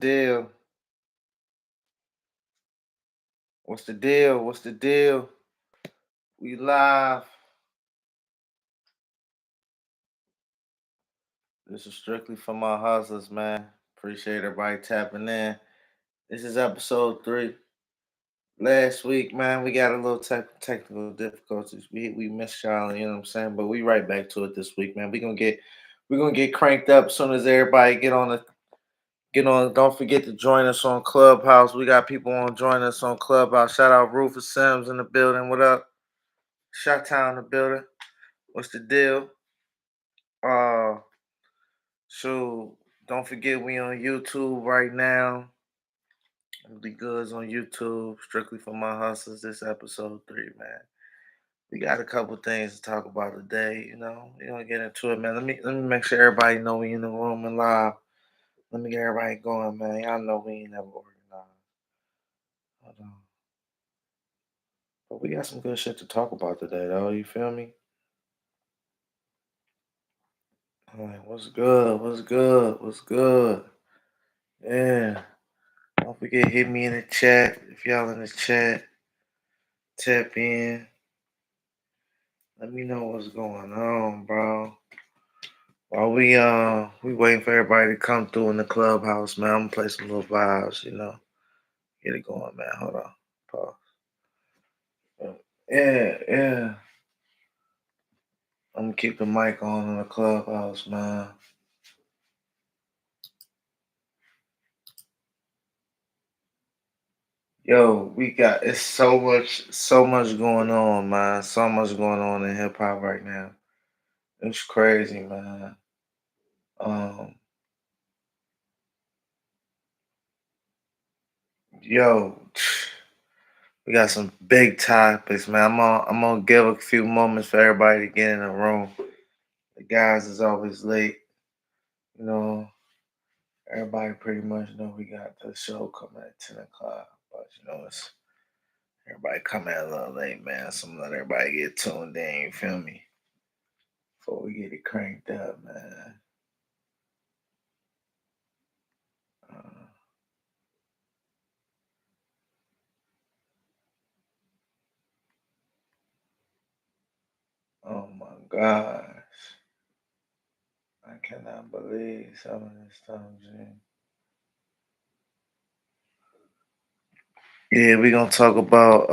Deal? What's the deal? What's the deal? We live. This is strictly for my hustlers, man. Appreciate everybody tapping in. This is episode 3. Last week, man, we got a little technical difficulties. We missed y'all, you know what I'm saying? But we right back to it this week, man. We're gonna get cranked up as soon as everybody get on. Don't forget to join us on Clubhouse. We got people on join us on Clubhouse. Shout out Rufus Sims in the building. What up? Shot Town in the building. What's the deal? Uh so don't forget we on YouTube right now. The Goodz on YouTube, strictly for my hustlers. This episode 3, man. We got a couple things to talk about today. We're gonna get into it, man. Let me make sure everybody know we in the room and live. Let me get everybody going, man. Y'all know we ain't never organized. Hold on. But we got some good shit to talk about today, though. You feel me? All right, what's good? What's good? What's good? Yeah. Don't forget, hit me in the chat. If y'all in the chat, tap in. Let me know what's going on, bro. While we waiting for everybody to come through in the clubhouse, man. I'm gonna play some little vibes, Get it going, man. Hold on. Pause. Yeah. I'm gonna keep the mic on in the clubhouse, man. Yo, it's so much going on, man. So much going on in hip hop right now. It's crazy, man. Um, yo, we got some big topics, man. I'm gonna give a few moments for everybody to get in the room. The guys is always late, you know. Everybody pretty much know we got the show coming at 10 o'clock, but it's everybody coming a little late, man. So I'm gonna let everybody get tuned in. You feel me? Before we get it cranked up, man. Uh, oh my gosh, I cannot believe some of this stuff, G. Yeah, we gonna talk about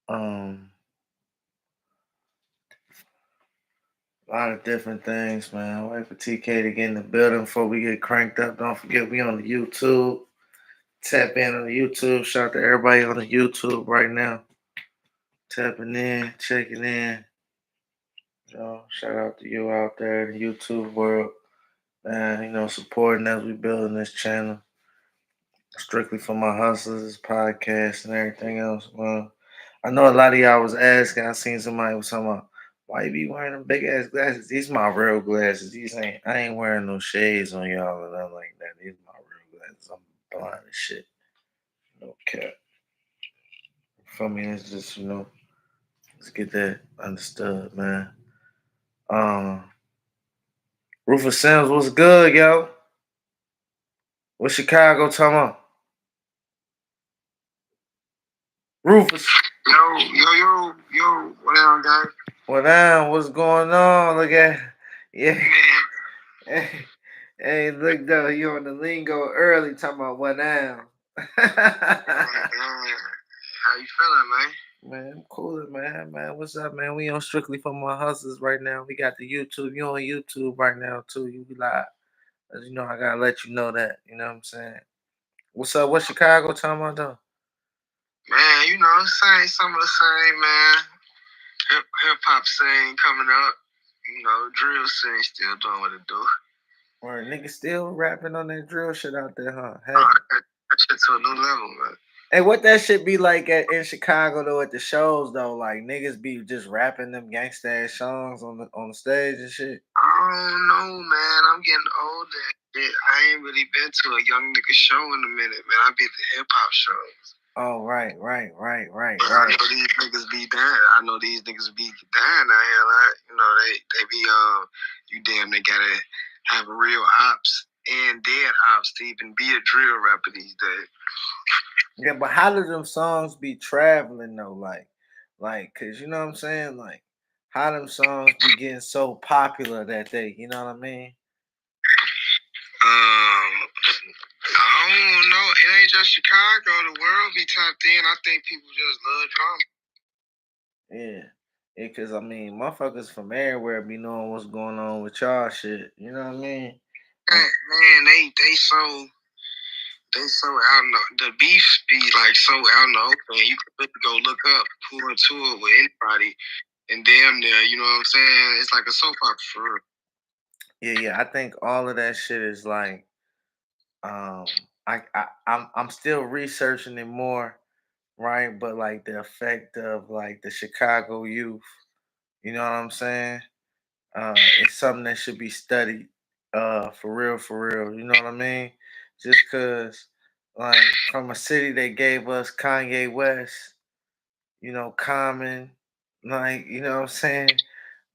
um a lot of different things, man. Wait for TK to get in the building before we get cranked up. Don't forget we on the YouTube. Tap in on the YouTube. Shout out to everybody on the YouTube right now. Tapping in, checking in. Shout out to you out there in the YouTube world. Man, supporting as we building this channel. Strictly for my hustlers, podcast and everything else. Well, I know a lot of y'all was asking. I seen somebody was talking about why you be wearing them big ass glasses. These my real glasses. I ain't wearing no shades on y'all or nothing like that. These my real glasses. I'm blind as shit. No cap. For me, it's just let's get that understood, man. Um, Rufus Sims, what's good, yo? What Chicago talking about? Rufus. Yo, what down, guys? What down? What's going on? Look at yeah. Hey, hey, look though, you on the lingo early talking about what down. How you feeling, man? Man, I'm coolin', man. What's up, man? We on strictly for my hustlers right now. We got the YouTube. You on YouTube right now too. You be live. As you know, I gotta let you know that. You know what I'm saying? What's up? What's Chicago talking about though? Man, some of the same, man. Hip hop scene coming up. Drill scene still doing what it do. Or niggas still rapping on that drill shit out there, huh? That shit to a new level, man. Hey, what that shit be like in Chicago though at the shows though? Like niggas be just rapping them gangsta ass songs on the stage and shit. I don't know, man. I'm getting older. I ain't really been to a young nigga show in a minute, man. I be at the hip hop shows. Oh, right. I know these niggas be dying. I know these niggas be dying out here. Like, they be you damn they gotta have real ops and dead ops to even be a drill rapper these days. Yeah, but how do them songs be traveling though? Cause you know what I'm saying? Like, how them songs be getting so popular that you know what I mean? I don't know. It ain't just Chicago. The world be tapped in. I think people just love drama. Yeah. Yeah, cause I mean, motherfuckers from everywhere be knowing what's going on with y'all shit. You know what I mean? Man, they so out in the beef be like so out in the open. You can really go look up who into it with anybody, and damn near, you know what I'm saying? It's like a soap opera for real. Yeah. I think all of that shit is like, um, I'm still researching it more, right? But like the effect of like the Chicago youth, you know what I'm saying? It's something that should be studied, for real. You know what I mean? Just cause, like, from a city that gave us Kanye West, you know, Common, like, you know what I'm saying?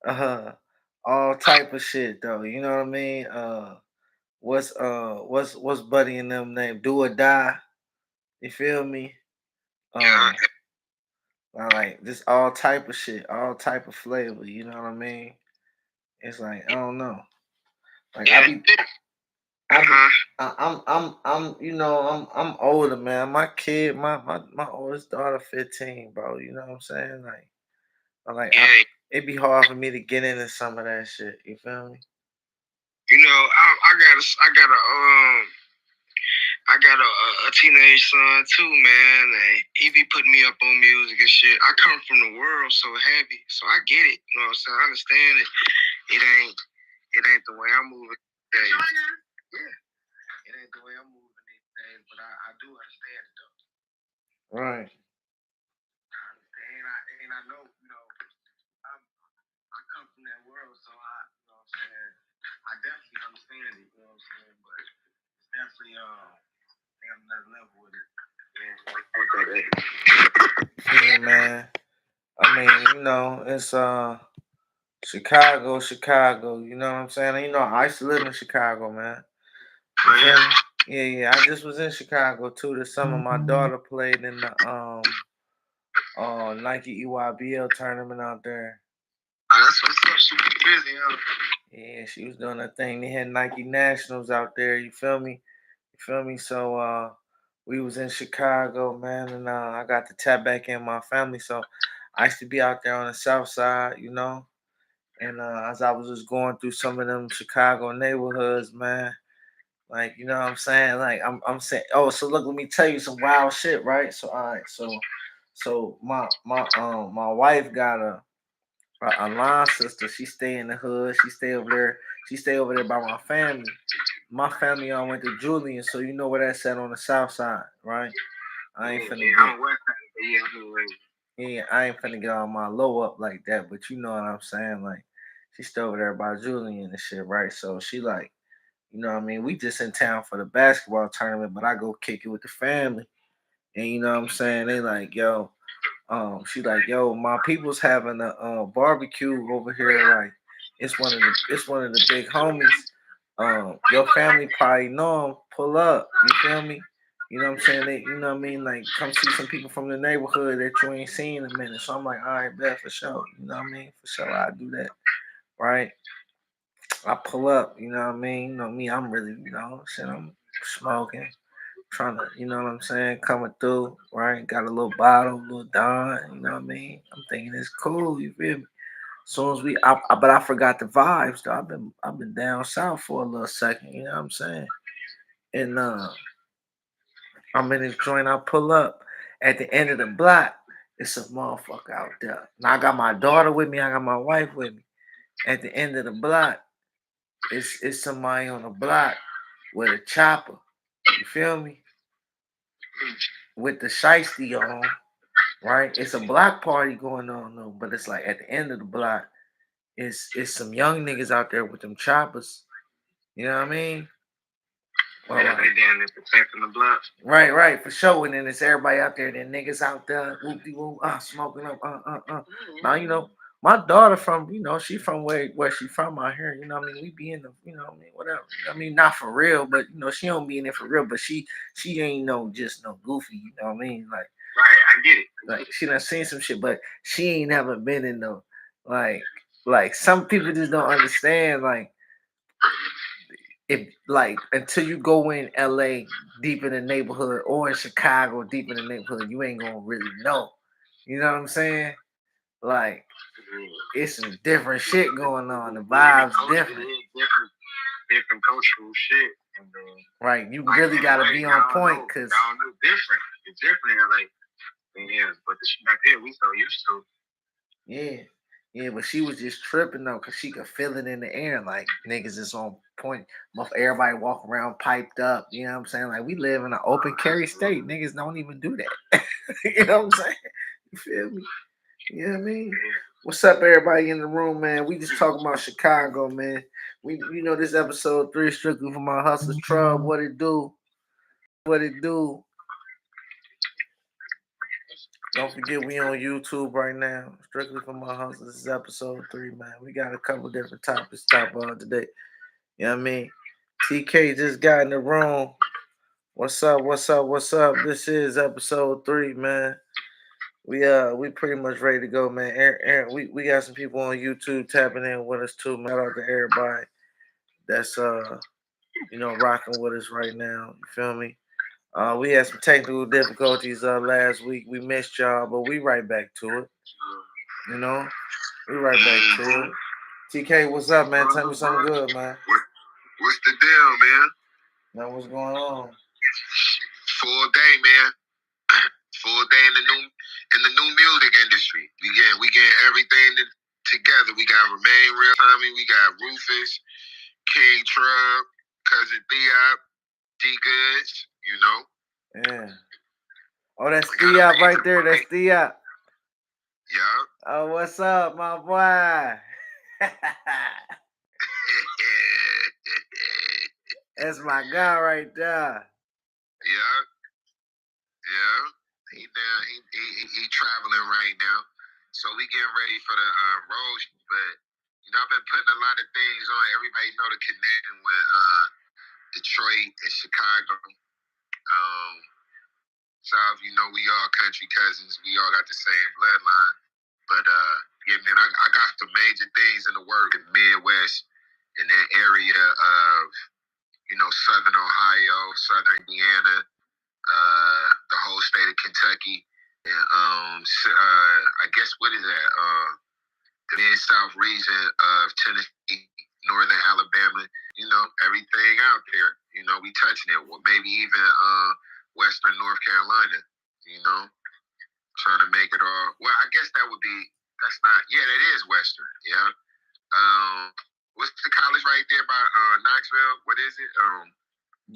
Uh, all type of shit though. You know what I mean? What's Buddy and them name? Do or Die. You feel me? Yeah, Um, like just all type of shit, all type of flavor. You know what I mean? It's like I don't know. Like yeah. I be, Uh-huh. you know, I'm older, man. My kid, my oldest daughter, 15, bro. You know what I'm saying? Yeah. It'd be hard for me to get into some of that shit. You feel me? You know, I got a teenage son too, man, and he be putting me up on music and shit. I come from the world so heavy, so I get it. You know what I'm saying? I understand it. It ain't the way I'm moving these days. Yeah, it ain't the way I'm moving these days, but I do understand it though. Right. I understand, and I know, you know, I come from that world, so you know what I'm saying. I definitely understand it. You know what I'm saying, but it's definitely another level with it. Yeah, man. I mean, you know, it's Chicago. You know what I'm saying? You know, I used to live in Chicago, man. You feel me? Yeah. I just was in Chicago too this summer. My daughter played in the Nike EYBL tournament out there. That's what's up. She was busy, huh? Yeah, she was doing that thing. They had Nike Nationals out there. You feel me? You feel me? So we was in Chicago, man, and I got to tap back in my family. So I used to be out there on the south side, you know. And as I was just going through some of them Chicago neighborhoods, man, like you know what I'm saying? Like I'm saying, oh, so look, let me tell you some wild shit, right? So all right, so my wife got a line sister. She stay in the hood. She stay over there. She stay over there by my family. My family all went to Julian, so you know where that's at on the south side, right? I ain't finna Yeah, get I'm a west side, but yeah, I'm a west. yeah, I ain't finna get on my low up like that, but you know what I'm saying? Like she stay over there by Julian and shit, right? So she like, you know what I mean? We just in town for the basketball tournament, but I go kick it with the family. And you know what I'm saying? They like, yo, she like, yo, my people's having a barbecue over here. Like, it's one of the big homies. Your family probably know him. Pull up. You feel me? You know what I'm saying? They, you know what I mean? Like, come see some people from the neighborhood that you ain't seen in a minute. So I'm like, all right, bet for sure. You know what I mean? For sure, I do that. Right? I pull up. You know what I mean? You know me? I'm really, you know, shit. I'm smoking trying to, you know what I'm saying, coming through, right? Got a little bottle, a little Don, you know what I mean? I'm thinking it's cool, you feel me? As soon as but I forgot the vibes though. I've been down south for a little second, you know what I'm saying? And I'm in this joint, I pull up at the end of the block. It's a motherfucker out there. Now I got my daughter with me, I got my wife with me. At the end of the block, it's somebody on the block with a chopper. You feel me? With the shiesty on, right? It's a block party going on though, but it's like at the end of the block, it's some young niggas out there with them choppers. You know what I mean? Well, Yeah, they down there protecting the block. right, for sure. And then it's everybody out there, then niggas out there, whoop de whoop, smoking up, Now you know My daughter from, she from where she from out here. You know what I mean? We be in the, whatever. You know what I mean? Not for real, but she don't be in it for real. But she ain't just no goofy. You know what I mean? Like, right, I get it. Like she done seen some shit, but she ain't never been in no like some people just don't understand. Like, if until you go in LA deep in the neighborhood or in Chicago deep in the neighborhood, you ain't gonna really know. You know what I'm saying? Like, it's some different shit going on. The vibes different. Different cultural shit. And, right. You really gotta be on point because y'all know different. It's different in LA. Yeah, but the shit back there we so used to. Yeah. Yeah, but she was just tripping though, cause she could feel it in the air. Like, niggas is on point. Everybody walk around piped up. You know what I'm saying? Like, we live in an open carry state. Niggas don't even do that. You know what I'm saying? You feel me? You know what I mean? What's up, everybody in the room, man? We just talking about Chicago, man. This episode 3 strictly for My Hustlaz Trub. What it do? What it do? Don't forget, we on YouTube right now. Strictly for My Hustlaz. This is episode 3, man. We got a couple different topics to talk about today. You know what I mean? TK just got in the room. What's up? What's up? What's up? This is episode 3, man. We pretty much ready to go, man. Aaron, we got some people on YouTube tapping in with us too, man. Shout out to everybody that's rocking with us right now. You feel me? We had some technical difficulties last week. We missed y'all, but we right back to it. You know? We right back to it. TK, what's up, man? Tell me something good, man. What's the deal, man? Now, what's going on? Full day, man. Full day in the new music industry. We get everything together. We got Remain Real Tommy. We got Rufus, King Trub, Cousin Theop, D Goodz. You know. Yeah. Oh, that's Theop right there. That's Theop. Yeah. Oh, what's up, my boy? That's my guy right there. Yeah. Yeah. He down. He traveling right now. So we getting ready for the road. But I've been putting a lot of things on. Everybody know the connection with Detroit and Chicago. South, we all country cousins. We all got the same bloodline. But yeah, man, I got some major things in the work in the Midwest, in that area of Southern Ohio, Southern Indiana, the whole state of Kentucky, and I guess what is that? The mid-south region of Tennessee, northern Alabama. Everything out there. We touching it. Well, maybe even western North Carolina. Trying to make it all. Well, I guess that would be. That's not. Yeah, that is western. Yeah. What's the college right there by Knoxville? What is it?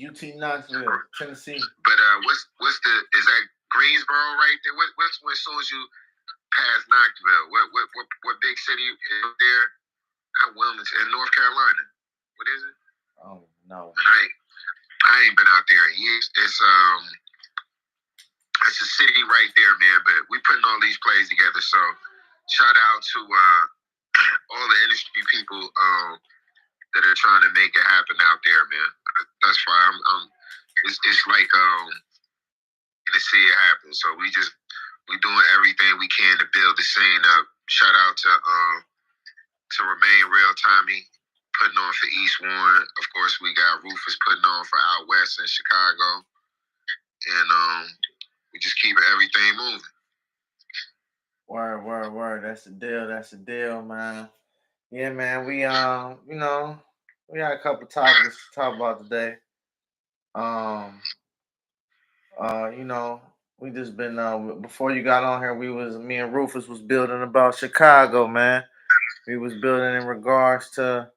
UT Knoxville, Tennessee. But what's the? Is that Greensboro right there? What's when as soon as you pass Knoxville? What big city is there? Not Wilmington, in North Carolina. What is it? Oh no. I ain't been out there in years. It's a city right there, man. But we putting all these plays together. So shout out to all the industry people that are trying to make it happen out there, man. That's why it's like to see it happen. So we doing everything we can to build the scene up. Shout out to Remain Real Tommy, putting on for East Warren. Of course, we got Rufus putting on for out west in Chicago, and we just keeping everything moving. Word. That's the deal. That's the deal, man. Yeah, man. We we got a couple topics to talk about today. We just been before you got on here, me and Rufus was building about Chicago, man. We was building in regards to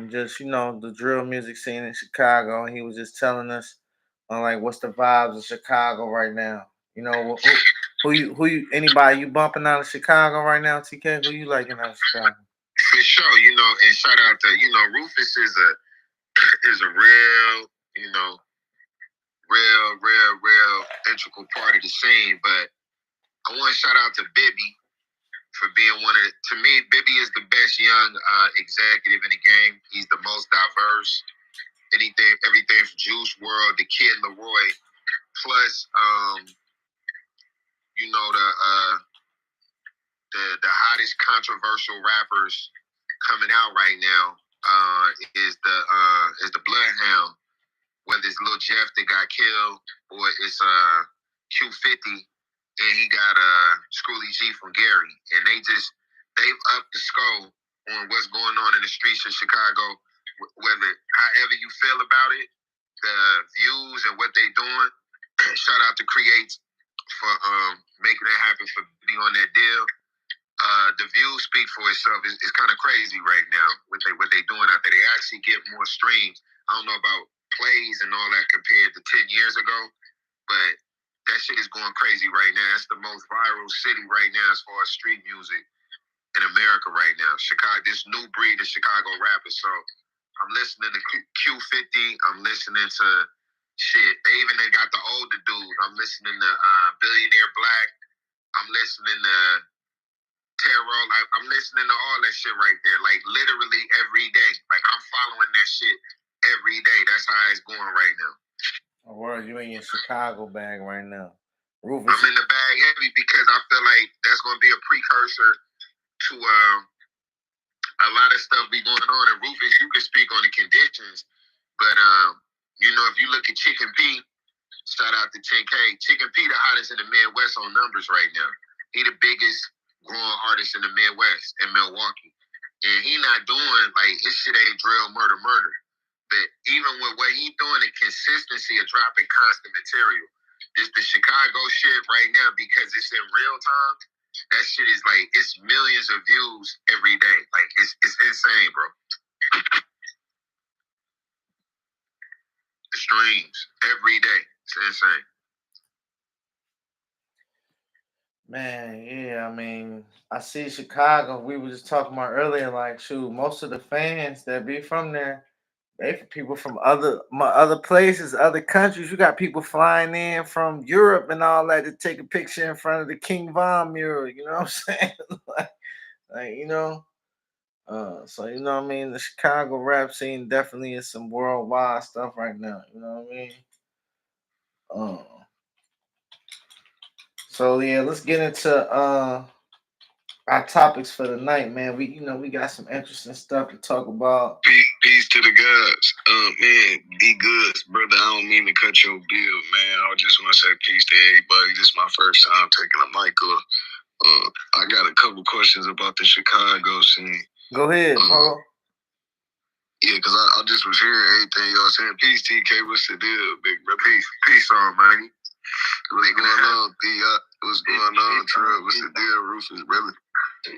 just the drill music scene in Chicago, and he was just telling us like what's the vibes of Chicago right now. Who you anybody you bumping out of Chicago right now, TK? Who you liking out of Chicago? For sure, and shout out to Rufus is a real real integral part of the scene. But I want to shout out to Bibby for being one of the, to me, Bibby is the best young executive in the game. He's the most diverse. Everything from Juice World to Kid Leroy, plus you know the hottest controversial rappers coming out right now is the Bloodhound. Whether it's Lil Jeff that got killed or it's Q50 and he got Schooly G from Gary, and they've upped the scope on what's going on in the streets of Chicago. Whether however you feel about it, the views and what they doing. Shout out to Creates for making it happen for being on that deal. The views speak for itself. It's kind of crazy right now what they doing out there. They actually get more streams. I don't know about plays and all that compared to 10 years ago, but that shit is going crazy right now. It's the most viral city right now as far as street music in America right now. Chicago, this new breed of Chicago rappers. So I'm listening to Q50. I'm listening to shit. They got the older dude. I'm listening to Billionaire Black. I'm listening to Terrell. I'm listening to all that shit right there. Like literally every day. Like I'm following that shit every day. That's how it's going right now. Oh, word, you in your Chicago bag right now. Rufus. I'm in the bag heavy because I feel like that's going to be a precursor to a lot of stuff be going on. And Rufus, you can speak on the conditions, but you know, if you look at Chicken P, shout out to 10K. Chicken P, the hottest in the Midwest on numbers right now. He the biggest growing artist in the Midwest in Milwaukee, and he not doing like his shit ain't drill murder. But even with what he doing, the consistency of dropping constant material, this the Chicago shit right now because it's in real time. That shit is like it's millions of views every day. Like it's insane, bro. The streams every day. It's insane. Man, yeah, I mean, I see Chicago. We were just talking about earlier, like, shoot, most of the fans that be from there, they for people from other places, other countries. You got people flying in from Europe and all that to take a picture in front of the King Von mural. You know what I'm saying? like you know. So you know what I mean. The Chicago rap scene definitely is some worldwide stuff right now. You know what I mean. So yeah, let's get into our topics for the night, man. We got some interesting stuff to talk about. Peace to the gods. Man, be good, brother. I don't mean to cut your bill, man. I just want to say peace to everybody. This is my first time taking a mic up. I got a couple questions about the Chicago scene. Go ahead, bro. Yeah, because I just was hearing everything y'all saying. Peace, TK. What's the deal, big brother? Peace on, man. What's going on, P? What's going on, Trey? What's the deal, Rufus, brother? Hey,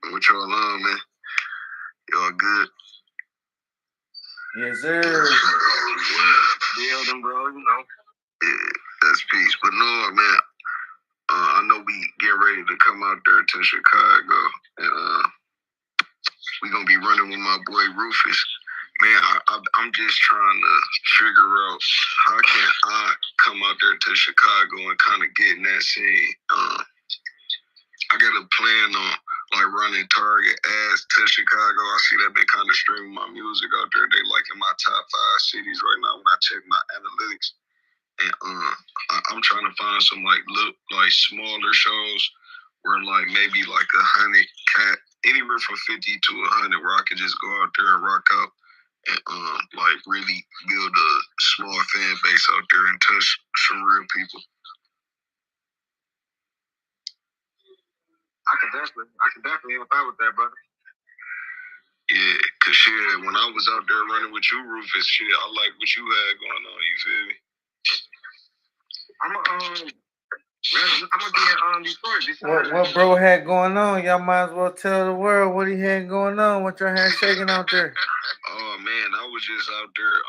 bro. What y'all on, man? Y'all good? Yes, sir. Building, bro, you know. Yeah, that's peace. But no, man, I know we getting ready to come out there to Chicago, and we gonna be running with my boy Rufus. Man, I'm just trying to figure out how can I come out there to Chicago and kind of get in that scene. I got a plan on like running Target ads to Chicago. I see that they kind of streaming my music out there. They like in my top 5 cities right now when I check my analytics. And I'm trying to find some like smaller shows where like maybe like 100 cat, anywhere from 50 to 100, where I could just go out there and rock out and like really build a small fan base out there and touch some real people. I could definitely help out with that, brother. Yeah, cause shit, when I was out there running with you, Rufus, shit, I like what you had going on. You feel me? I'm gonna be in Detroit. What bro had going on? Y'all might as well tell the world what he had going on. What y'all had shaking out there? Oh man, I was just out there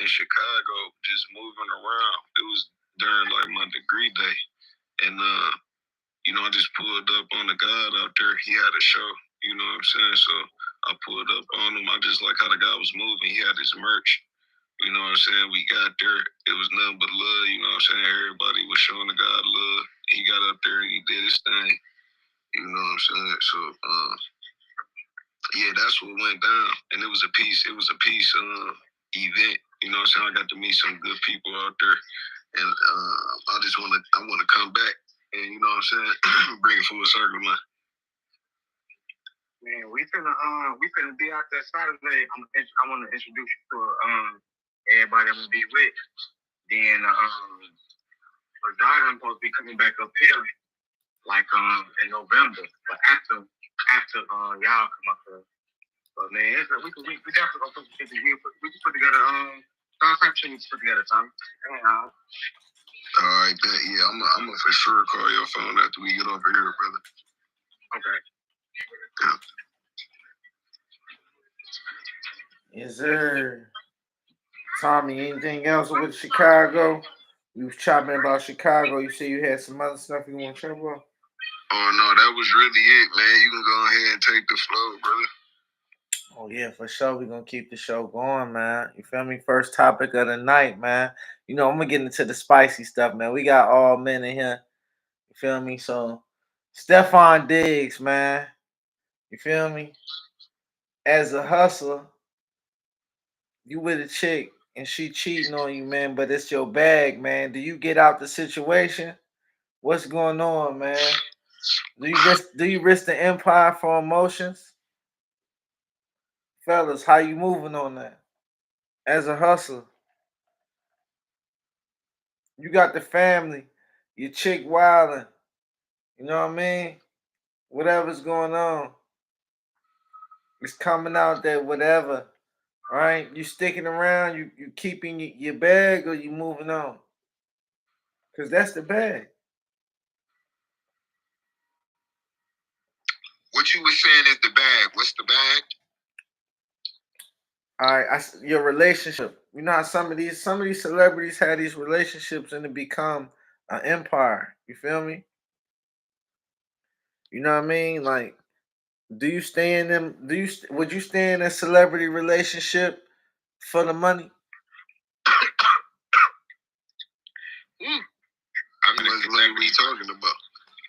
in Chicago, just moving around. It was during like my degree day, and you know, I just pulled up on the guy out there. He had a show, you know what I'm saying? So I pulled up on him. I just like how the guy was moving. He had his merch. You know what I'm saying? We got there. It was nothing but love. You know what I'm saying? Everybody was showing the guy love. he got up there and he did his thing. You know what I'm saying? So yeah, that's what went down. And it was a peace event. You know what I'm saying? I got to meet some good people out there. And I wanna come back and you know what I'm saying, bring it full circle, man. Man, we finna be out there Saturday. I want to introduce you to everybody I'm gonna be with. Then Rashad, I'm supposed to be coming back up here like in November, but after y'all come up here. But man, we definitely gonna put some shit together. We can put together some type of shit we can put together, Tommy. All right, yeah, I'm gonna for sure call your phone after we get over here, brother. Okay. Yeah. Yes, sir. Tommy, anything else with Chicago? You was chopping about Chicago. You said you had some other stuff you want to chop about? Oh, no, that was really it, man. You can go ahead and take the flow, brother. Oh, yeah, for sure. We're going to keep the show going, man. You feel me? First topic of the night, man. You know, I'm going to get into the spicy stuff, man. We got all men in here. You feel me? So, Stefon Diggs, man. You feel me? As a hustler, you with a chick and she cheating on you, man, but it's your bag, man. Do you get out the situation? What's going on, man? Do you risk the empire for emotions? Fellas, how you moving on that? As a hustler, you got the family, your chick wilding, you know what I mean? Whatever's going on, it's coming out that whatever, right? You sticking around, you keeping your bag or you moving on? Because that's the bag. What you was saying is the bag. What's the bag? All right, your relationship. You know how some of these celebrities have these relationships and it become an empire. You feel me? You know what I mean? Like, do you stay in them? Would you stay in a celebrity relationship for the money? I'm not what we talking about.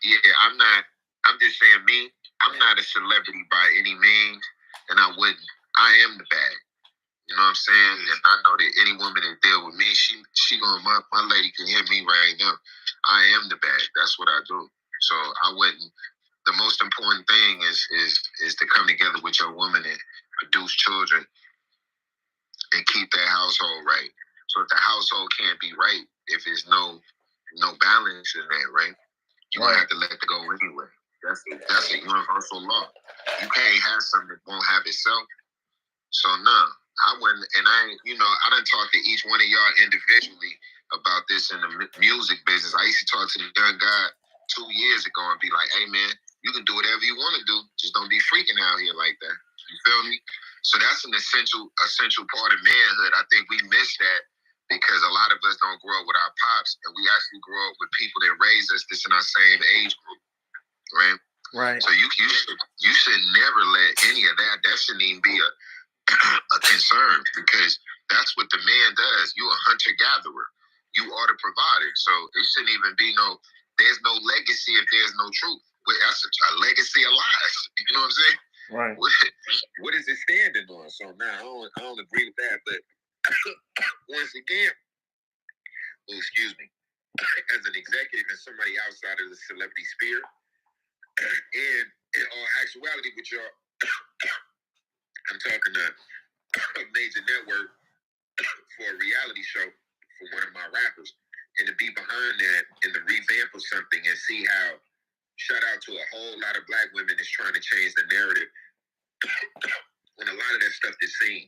Yeah, I'm not. I'm just saying me. I'm not a celebrity by any means, and I wouldn't. I am the bag. You know what I'm saying? And I know that any woman that deal with me, she gonna my lady can hear me right now. I am the bag. That's what I do. So I wouldn't. The most important thing is to come together with your woman and produce children and keep that household right. So if the household can't be right, if there's no balance in that, right? You're gonna have to let it go anyway. That's a universal law. You can't have something that won't have itself. So nah, I wouldn't, and I done talked to each one of y'all individually about this in the music business. I used to talk to the young guy 2 years ago and be like, "Hey man, you can do whatever you want to do. Just don't be freaking out here like that." You feel me? So that's an essential part of manhood. I think we miss that because a lot of us don't grow up with our pops, and we actually grow up with people that raise us that's in our same age group, right? Right. So you should never let any of that. That shouldn't even be a concern because that's what the man does. You a hunter gatherer. You are the provider. So it shouldn't even be there's no legacy if there's no truth. Well, that's a legacy of lies. You know what I'm saying? Right. What is it standing on? So now I don't agree with that. But once again, excuse me, as an executive and somebody outside of the celebrity sphere, and in all actuality with y'all, I'm talking to a major network for a reality show for one of my rappers, and to be behind that and to revamp of something and see how shout out to a whole lot of black women that's trying to change the narrative when a lot of that stuff is seen.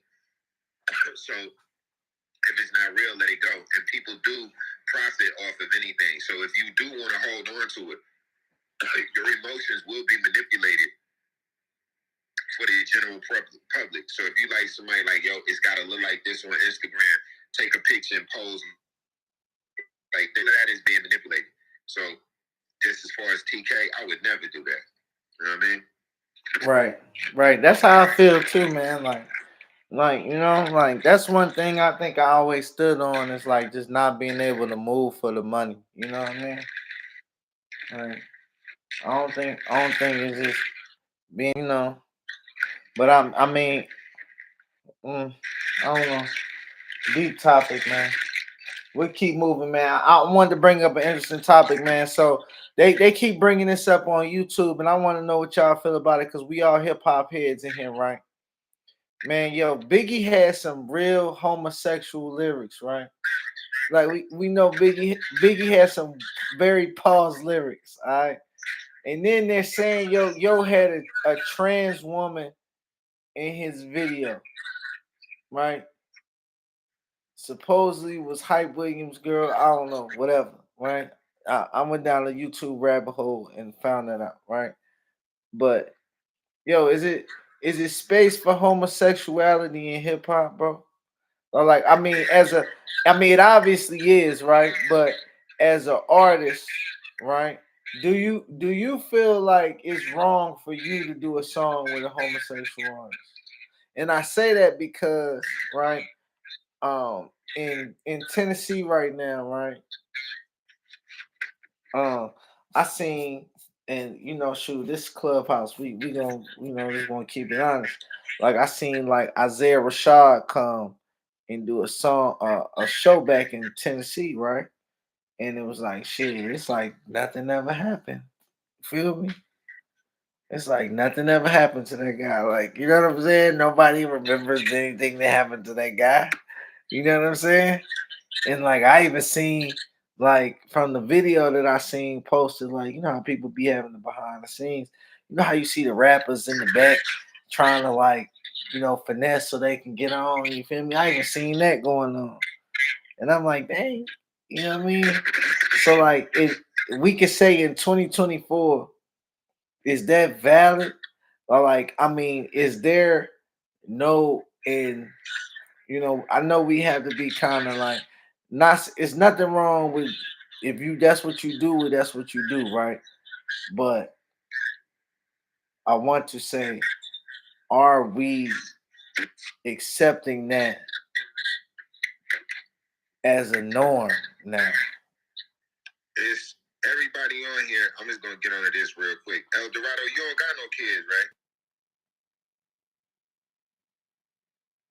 So if it's not real, let it go. And people do profit off of anything. So if you do want to hold on to it, your emotions will be manipulated for the general public. So if you like somebody like, yo, it's got to look like this on Instagram, take a picture and pose like that is being manipulated. So just as far as TK, I would never do that. You know what I mean? Right. That's how I feel too, man. Like like that's one thing I think I always stood on is like just not being able to move for the money. You know what I mean? Right. I don't think it's just being, But I don't know. Deep topic, man. We'll keep moving, man. I wanted to bring up an interesting topic, man. So they keep bringing this up on YouTube, and I want to know what y'all feel about it because we all hip hop heads in here, right? Man, yo, Biggie has some real homosexual lyrics, right? Like we know Biggie has some very paused lyrics, all right. And then they're saying yo had a trans woman in his video, right? Supposedly was Hype Williams' girl. I don't know, whatever, right? I went down the YouTube rabbit hole and found that out, right? But yo, is it space for homosexuality in hip hop, bro? Or like, it obviously is, right? But as an artist, right? Do you feel like it's wrong for you to do a song with a homosexual artist? And I say that because, right, in Tennessee right now, right? I seen, and shoot, this clubhouse, we gonna, just gonna keep it honest. Like I seen like Isaiah Rashad come and do a song, a show back in Tennessee, right? And it was like shit. It's like nothing ever happened. Feel me? It's like nothing ever happened to that guy. Like, you know what I'm saying? Nobody remembers anything that happened to that guy. You know what I'm saying? And like I even seen like from the video that I seen posted, like how people be having the behind the scenes. You know how you see the rappers in the back trying to like finesse so they can get on. You feel me? I even seen that going on, and I'm like, dang, you know what I mean? So like, if we could say in 2024, is that valid? Or like, is there no in I know we have to be kind of like not. It's nothing wrong with if you that's what you do. That's what you do, right? But I want to say, are we accepting that as a norm now? It's everybody on here. I'm just gonna get onto this real quick. El Dorado, you don't got no kids, right?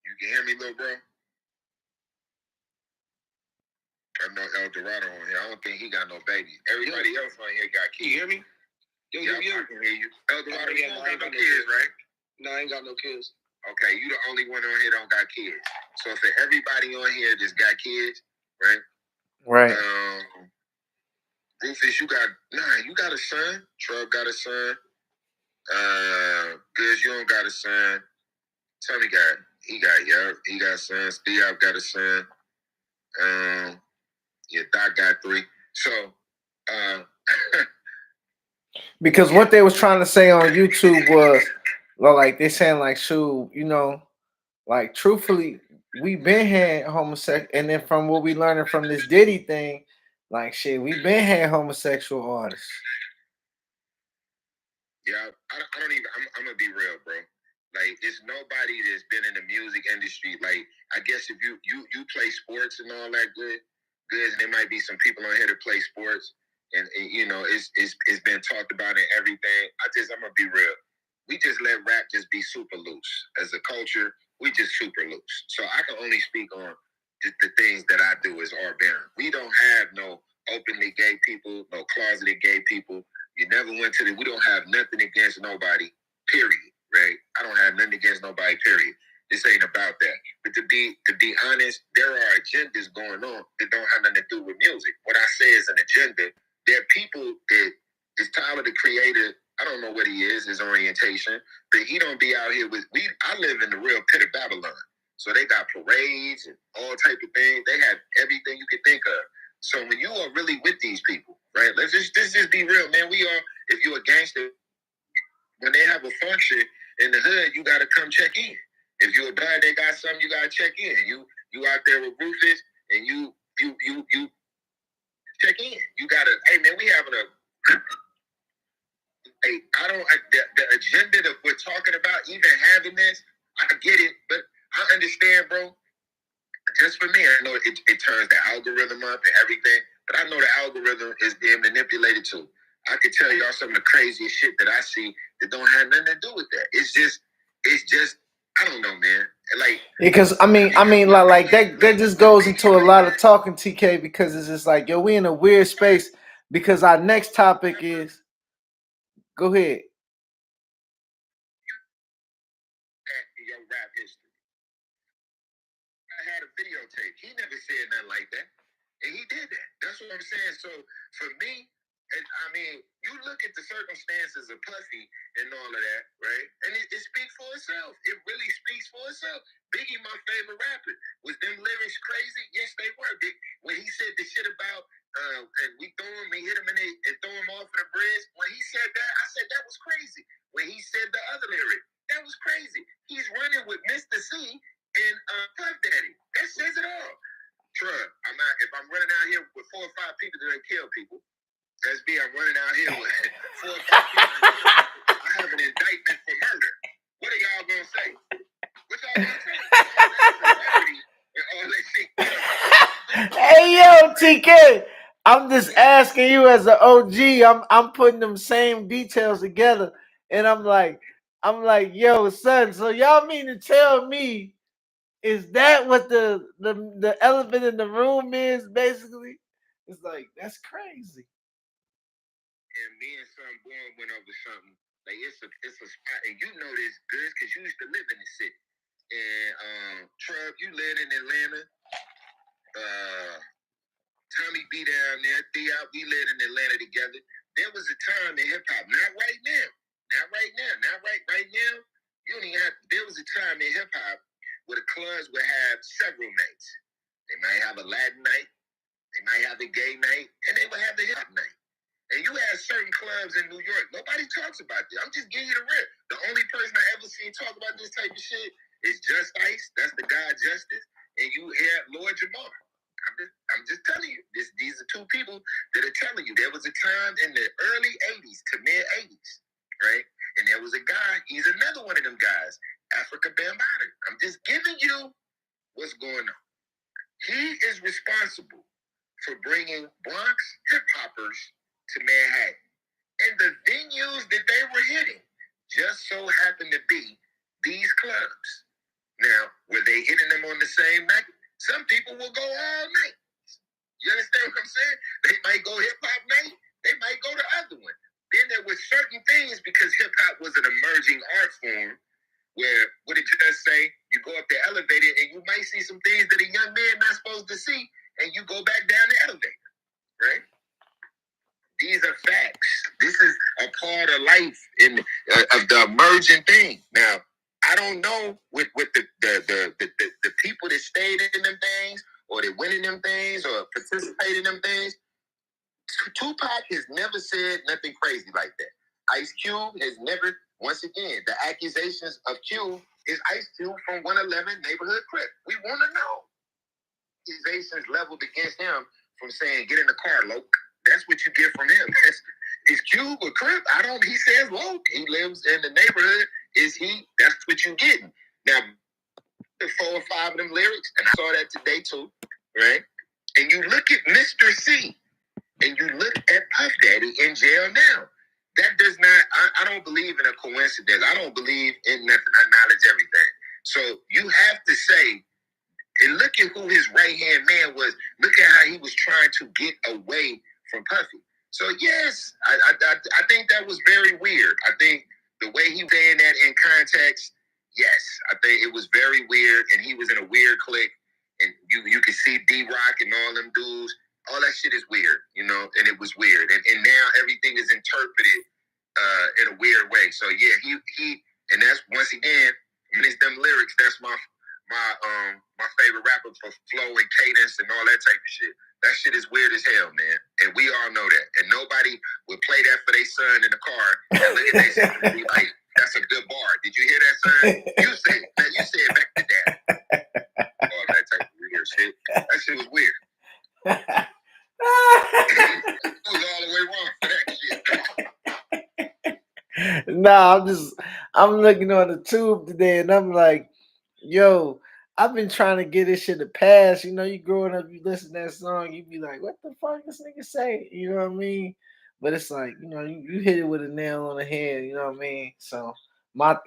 You can hear me, little bro? I know El Dorado on here. I don't think he got no baby. Everybody else on here got kids. You hear me? Yo, I can hear you. El Dorado, you don't got no kids, right? No, I ain't got no kids. Okay, you the only one on here that don't got kids. So for everybody on here that's got kids, right? Right. Rufus, you got a son. Trub got a son. Goodz, you don't got a son. Tommy he got a son. Steve got a son. Doc got 3. So, because what they was trying to say on YouTube was, well, like they saying like, shoot, like truthfully, we been had homosexual, and then from what we learning from this Diddy thing, like shit, we been had homosexual artists. Yeah, I don't even. I'm gonna be real, bro. Like, it's nobody that's been in the music industry. Like, I guess if you play sports and all that good, and there might be some people on here that play sports, and it's been talked about and everything. I'm gonna be real. We just let rap just be super loose as a culture. We just super loose. So I can only speak on the things that I do as Art Baron. We don't have no openly gay people, no closeted gay people. You never went to we don't have nothing against nobody, period, right? I don't have nothing against nobody, period. This ain't about that. But to be honest, there are agendas going on that don't have nothing to do with music. What I say is an agenda. There are people that is Tyler the Creator. I don't know what he is, his orientation, but he don't be out here with I live in the real pit of Babylon. So they got parades and all type of things. They have everything you could think of. So when you are really with these people, right? Let's just be real, man. We are. If you're a gangster, when they have a function in the hood, you gotta come check in. If you're a bud, they got something, you gotta check in. You out there with Rufus, and you check in. You gotta. Hey, man, we having a. Hey, I don't. The agenda that we're talking about, even having this, I get it, but I understand, bro. Just for me, I know it turns the algorithm up and everything, but I know the algorithm is being manipulated too. I could tell y'all some of the craziest shit that I see that don't have nothing to do with that. It's just, I don't know, man. Like, because like that just goes into a lot of talking, TK, because it's just like, yo, we in a weird space because our next topic is, go ahead. Your rap history. I had a videotape. He never said nothing like that. And he did that. That's what I'm saying. So for me, I mean, you look at the circumstances of Puffy and all of that, right? And it speaks for itself. It really speaks for itself. Biggie, my favorite rapper. Was them lyrics crazy? Yes, they were. When he said the shit about and we hit him and throw him off the bridge. When he said that, I said that was crazy. When he said the other lyric, that was crazy. He's running with Mr. C and Puff Daddy. That says it all. Truh, if I'm running out here with 4 or 5 people that kill people, SB, I'm running out here with 4 or 5 people that kill people, I have an indictment for murder. What are y'all gonna say? What y'all gonna say? All that celebrity and all that shit. Hey yo, TK, I'm just asking you as an OG. I'm putting them same details together, and I'm like, yo, son. So y'all mean to tell me, is that what the elephant in the room is? Basically, it's like, that's crazy. And me and some boy went over something. Like it's a spot, and you know this good because you used to live in the city. And Trev, you lived in Atlanta. Tommy B down there, Thea, we lived in Atlanta together. There was a time in hip hop, not right now, not right now. You don't even have. There was a time in hip hop where the clubs would have several nights. They might have a Latin night, they might have a gay night, and they would have the hip hop night. And you have certain clubs in New York. Nobody talks about this. I'm just giving you the rip. The only person I ever seen talk about this type of shit is Just Ice. That's the God Justice. And you hear Lord Jamar. I'm just telling you. These are 2 people that are telling you. There was a time in the early 80s to mid 80s, right? And there was a guy. He's another one of them guys. Africa Bambaataa. I'm just giving you what's going on. He is responsible for bringing Bronx hip hoppers to Manhattan. And the venues that they were hitting just so happened to be these clubs. Now, were they hitting them on the same night? Some people will go all night. You understand what I'm saying? They might go hip hop night, they might go the other one. Then there were certain things, because hip hop was an emerging art form, where, what did you just say? You go up the elevator and you might see some things that a young man not supposed to see, and you go back down the elevator, right? These are facts. This is a part of life of the emerging thing. Now, I don't know with the people that stayed in them things, or that went in them things, or participated in them things. Tupac has never said nothing crazy like that. Ice Cube has never. Once again, the accusations of Cube is Ice Cube from 111 Neighborhood Crip. We want to know. Accusations leveled against him from saying, "Get in the car, Loke." That's what you get from him. Is Cube a Crip? He says Loke. He lives in the neighborhood. That's what you getting. Now, the 4 or 5 of them lyrics, and I saw that today too, right? And you look at Mr. C, and you look at Puff Daddy in jail now. That does not, I don't believe in a coincidence. I don't believe in nothing. I acknowledge everything. So you have to say, and look at who his right-hand man was. Look at how he was trying to get away from Puffy. So yes, I think that was very weird. I think the way he was saying that in context, yes, I think it was very weird, and he was in a weird clique, and you could see D-Rock and all them dudes. All that shit is weird, and it was weird. And now everything is interpreted in a weird way. So yeah, he and that's, once again, when it's them lyrics, that's my favorite rapper for flow and cadence and all that type of shit. That shit is weird as hell, man. And we all know that. And nobody would play that for their son in the car and look at their son and be like, "That's a good bar. Did you hear that, son? You said it back to that." All that type of weird shit. That shit was weird. It was all the way wrong for that shit. Nah, I'm looking on the tube today, and I'm like, yo, I've been trying to get this shit to pass. You growing up, you listen to that song, you be like, what the fuck this nigga say? You know what I mean? But it's like, you hit it with a nail on the head. You know what I mean? So my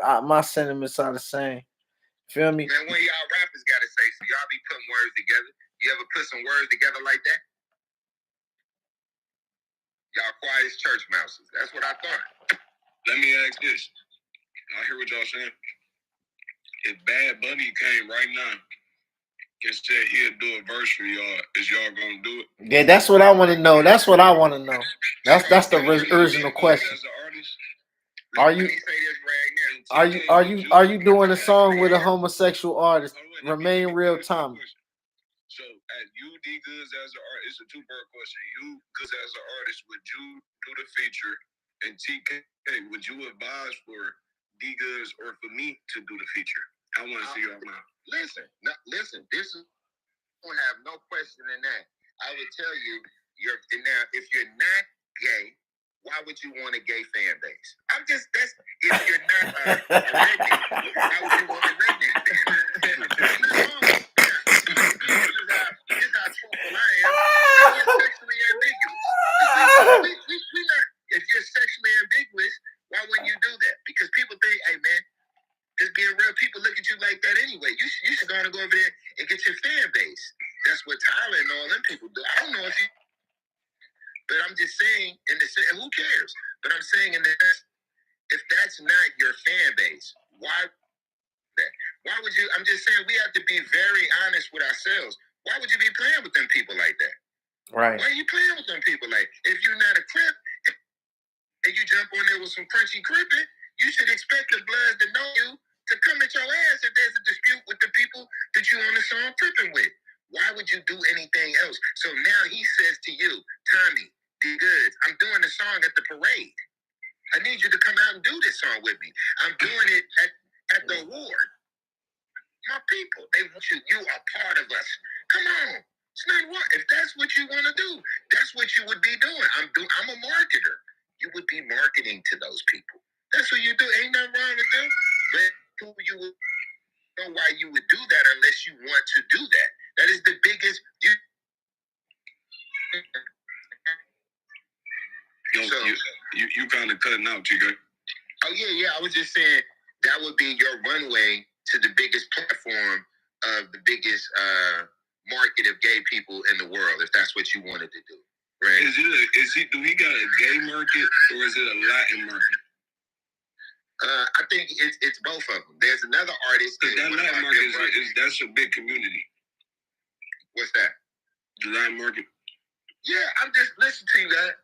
sentiments are the same. Feel me? Man, one of y'all rappers got to say, so y'all be putting words together. You ever put some words together like that? Y'all quiet as church mouses. That's what I thought. Let me ask this. I hear what y'all saying. If Bad Bunny came right now and said he'll do a verse for y'all, is y'all gonna do it? Yeah, that's what I want to know. That's what I want to know. That's the original question. As an artist, Are you let me say this right now. are you doing a song with a homosexual artist? Remain real, Tommy. So, as you, D Goodz, as an artist, it's a two-part question. You, Goodz, as an artist, would you do the feature? And TK, would you advise for D Goodz or for me to do the feature? I want to see your mouth. Listen. This is don't have no question in that. I would tell you, now if you're not gay, why would you want a gay fan base? If you're not a redneck, why would you want a redneck fan base? This is how truthful I am. You're sexually ambiguous. We not, if you're sexually ambiguous, why wouldn't you do that? Because people think, hey man, just being real, people look at you like that anyway. You should go over there and get your fan base. That's what Tyler and all them people do. I don't know if you, but I'm just saying, who cares? But I'm saying if that's not your fan base, why that? Why would you? I'm just saying we have to be very honest with ourselves. Why would you be playing with them people like that? Right. Why are you playing with them people like? If you're not a Crip and you jump on there with some crunchy crippin', you should expect the Bloods to know you to come at your ass if there's a dispute with the people that you on the song crippin' with. Why would you do anything else? So now he says to you, Tommy, D Goodz, I'm doing the song at the parade. I need you to come out and do this song with me. I'm doing it at the award. My people, they want you. You are part of us. Come on. It's not wrong. If that's what you want to do, that's what you would be doing. I'm a marketer. You would be marketing to those people. That's what you do. Ain't nothing wrong with them. But who you would know why you would do that unless you want to do that. That is the biggest. You kind of cutting out, Chico. Oh yeah. I was just saying that would be your runway to the biggest platform of the biggest market of gay people in the world, if that's what you wanted to do. Right? Do he got a gay market or is it a Latin market? I think it's both of them. There's another artist. That Latin market that's a big community. What's that? The Latin market. Yeah, I'm just listening to you, guys.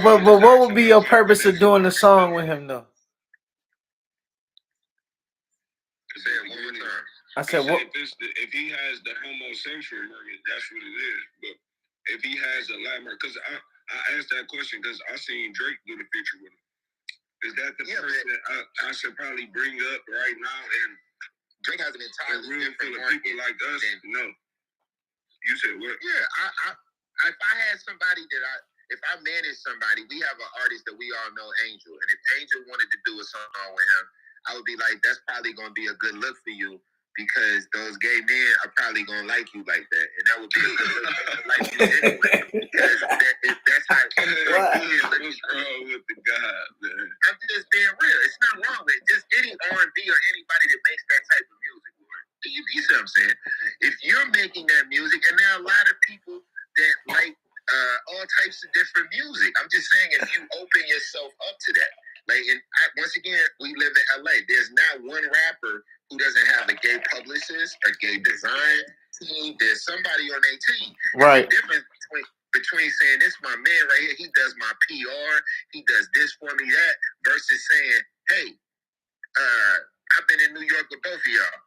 But what would be your purpose of doing the song with him though? Say it one more time. I said, what? If he has the homosexual market, that's what it is. But if he has a Latin market, because I asked that question because I seen Drake do the feature with him. Is that the person I should probably bring up right now? And Drake has an entirely room full of people like us. No. You said what? Yeah, if I had somebody if I managed somebody, we have an artist that we all know, Angel, and if Angel wanted to do a song with him, I would be like, that's probably going to be a good look for you because those gay men are probably going to like you like that, and that would be a good look like you anyway. Because that's how what's wrong with the guy, man? I'm just being real. It's not wrong with it. Just any R&B or anybody that makes that type of music. You see what I'm saying? If you're making that music, and there are a lot of people that like all types of different music. I'm just saying, if you open yourself up to that, once again, we live in LA. There's not one rapper who doesn't have a gay publicist, a gay design team. There's somebody on their team. Right. There's a difference between saying this my man right here, he does my PR, he does this for me, that, versus saying, hey, I've been in New York with both of y'all.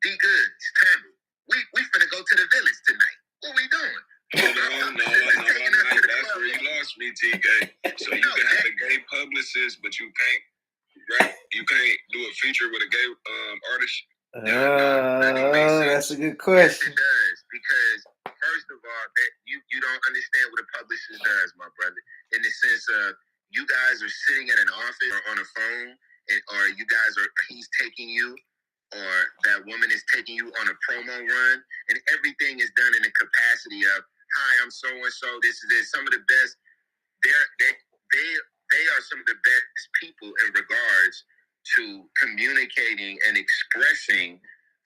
D Goodz, Tommy, we finna go to the village tonight. What we doing? No. That's where you lost me, TK. So you can have a gay publicist, but you can't do a feature with a gay artist. That's a good question. Yes, it does, because first of all, that you don't understand what a publicist does, my brother. In the sense of you guys are sitting at an office or on a phone, or he's taking you, or that woman is taking you on a promo run, and everything is done in the capacity of, hi, I'm so-and-so, this is it. Some of the best they are some of the best people in regards to communicating and expressing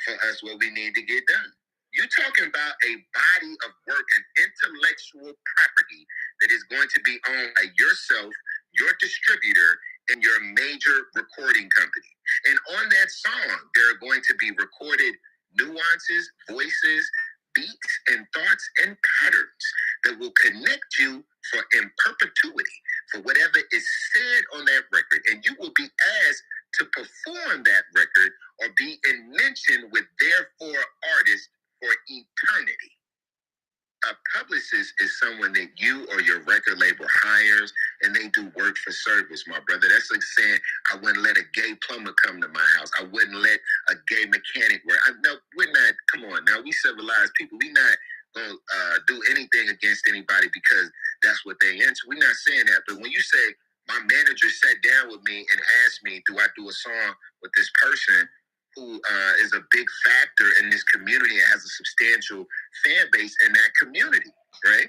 for us what we need to get done. You're talking about a body of work, an intellectual property that is going to be owned by yourself, your distributor, and your major recording company. And on that song, there are going to be recorded nuances, voices, beats, and thoughts and patterns that will connect you for in perpetuity for whatever is said on that record. And you will be asked to perform that record or be in mention with their four artists for eternity. A publicist is someone that you or your record label hires and they do work for service, my brother. That's like saying I wouldn't let a gay plumber come to my house. I wouldn't let a gay mechanic work. No, we're not. Come on now, we civilized people. We not gonna do anything against anybody because that's what they into. We're not saying that. But when you say my manager sat down with me and asked me, do I do a song with this person who is a big factor in this community and has a substantial fan base in that community, right?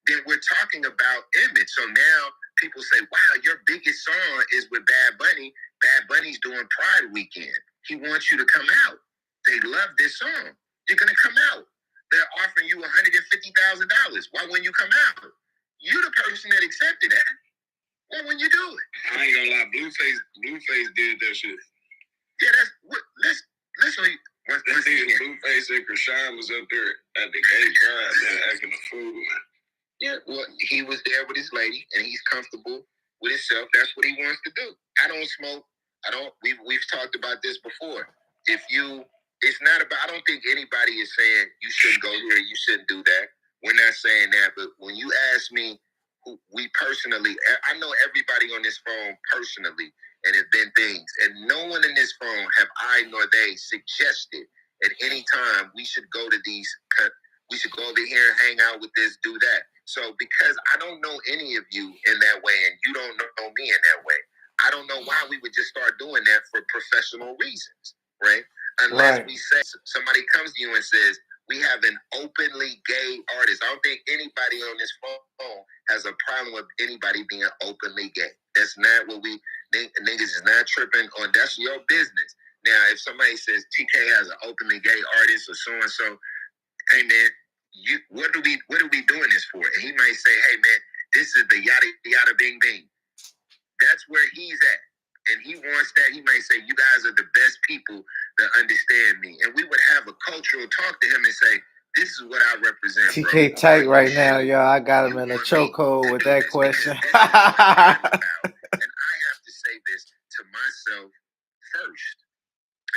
Then we're talking about image. So now people say, wow, your biggest song is with Bad Bunny. Bad Bunny's doing Pride Weekend. He wants you to come out. They love this song. You're going to come out. They're offering you $150,000. Why wouldn't you come out? You're the person that accepted that. Why wouldn't you do it? I ain't gonna lie, Blueface did that shit. Yeah, that's what. Listen. Blueface and Krishan was up there at the gay pride, man, acting a fool. Yeah, well, he was there with his lady, and he's comfortable with himself. That's what he wants to do. I don't smoke. I don't. We've talked about this before. It's not about. I don't think anybody is saying you shouldn't go here, you shouldn't do that. We're not saying that. But when you ask me, we personally, I know everybody on this phone personally, and it's been things, and no one in this phone have I nor they suggested at any time we should go to these. We should go over here and hang out with this, do that. So because I don't know any of you in that way, and you don't know me in that way, I don't know why we would just start doing that for professional reasons, right? Unless we say somebody comes to you and says, we have an openly gay artist. I don't think anybody on this phone has a problem with anybody being openly gay. That's not what we niggas is not tripping on. That's your business. Now, if somebody says TK has an openly gay artist or so and so, hey man, what are we doing this for? And he might say, hey man, this is the yada yada bing bing. That's where he's at. And he wants that. He might say, you guys are the best people that understand me. And we would have a cultural talk to him and say, this is what I represent, TK bro. tight right now, yo. I got him in a chokehold with that question. And I have to say this to myself first.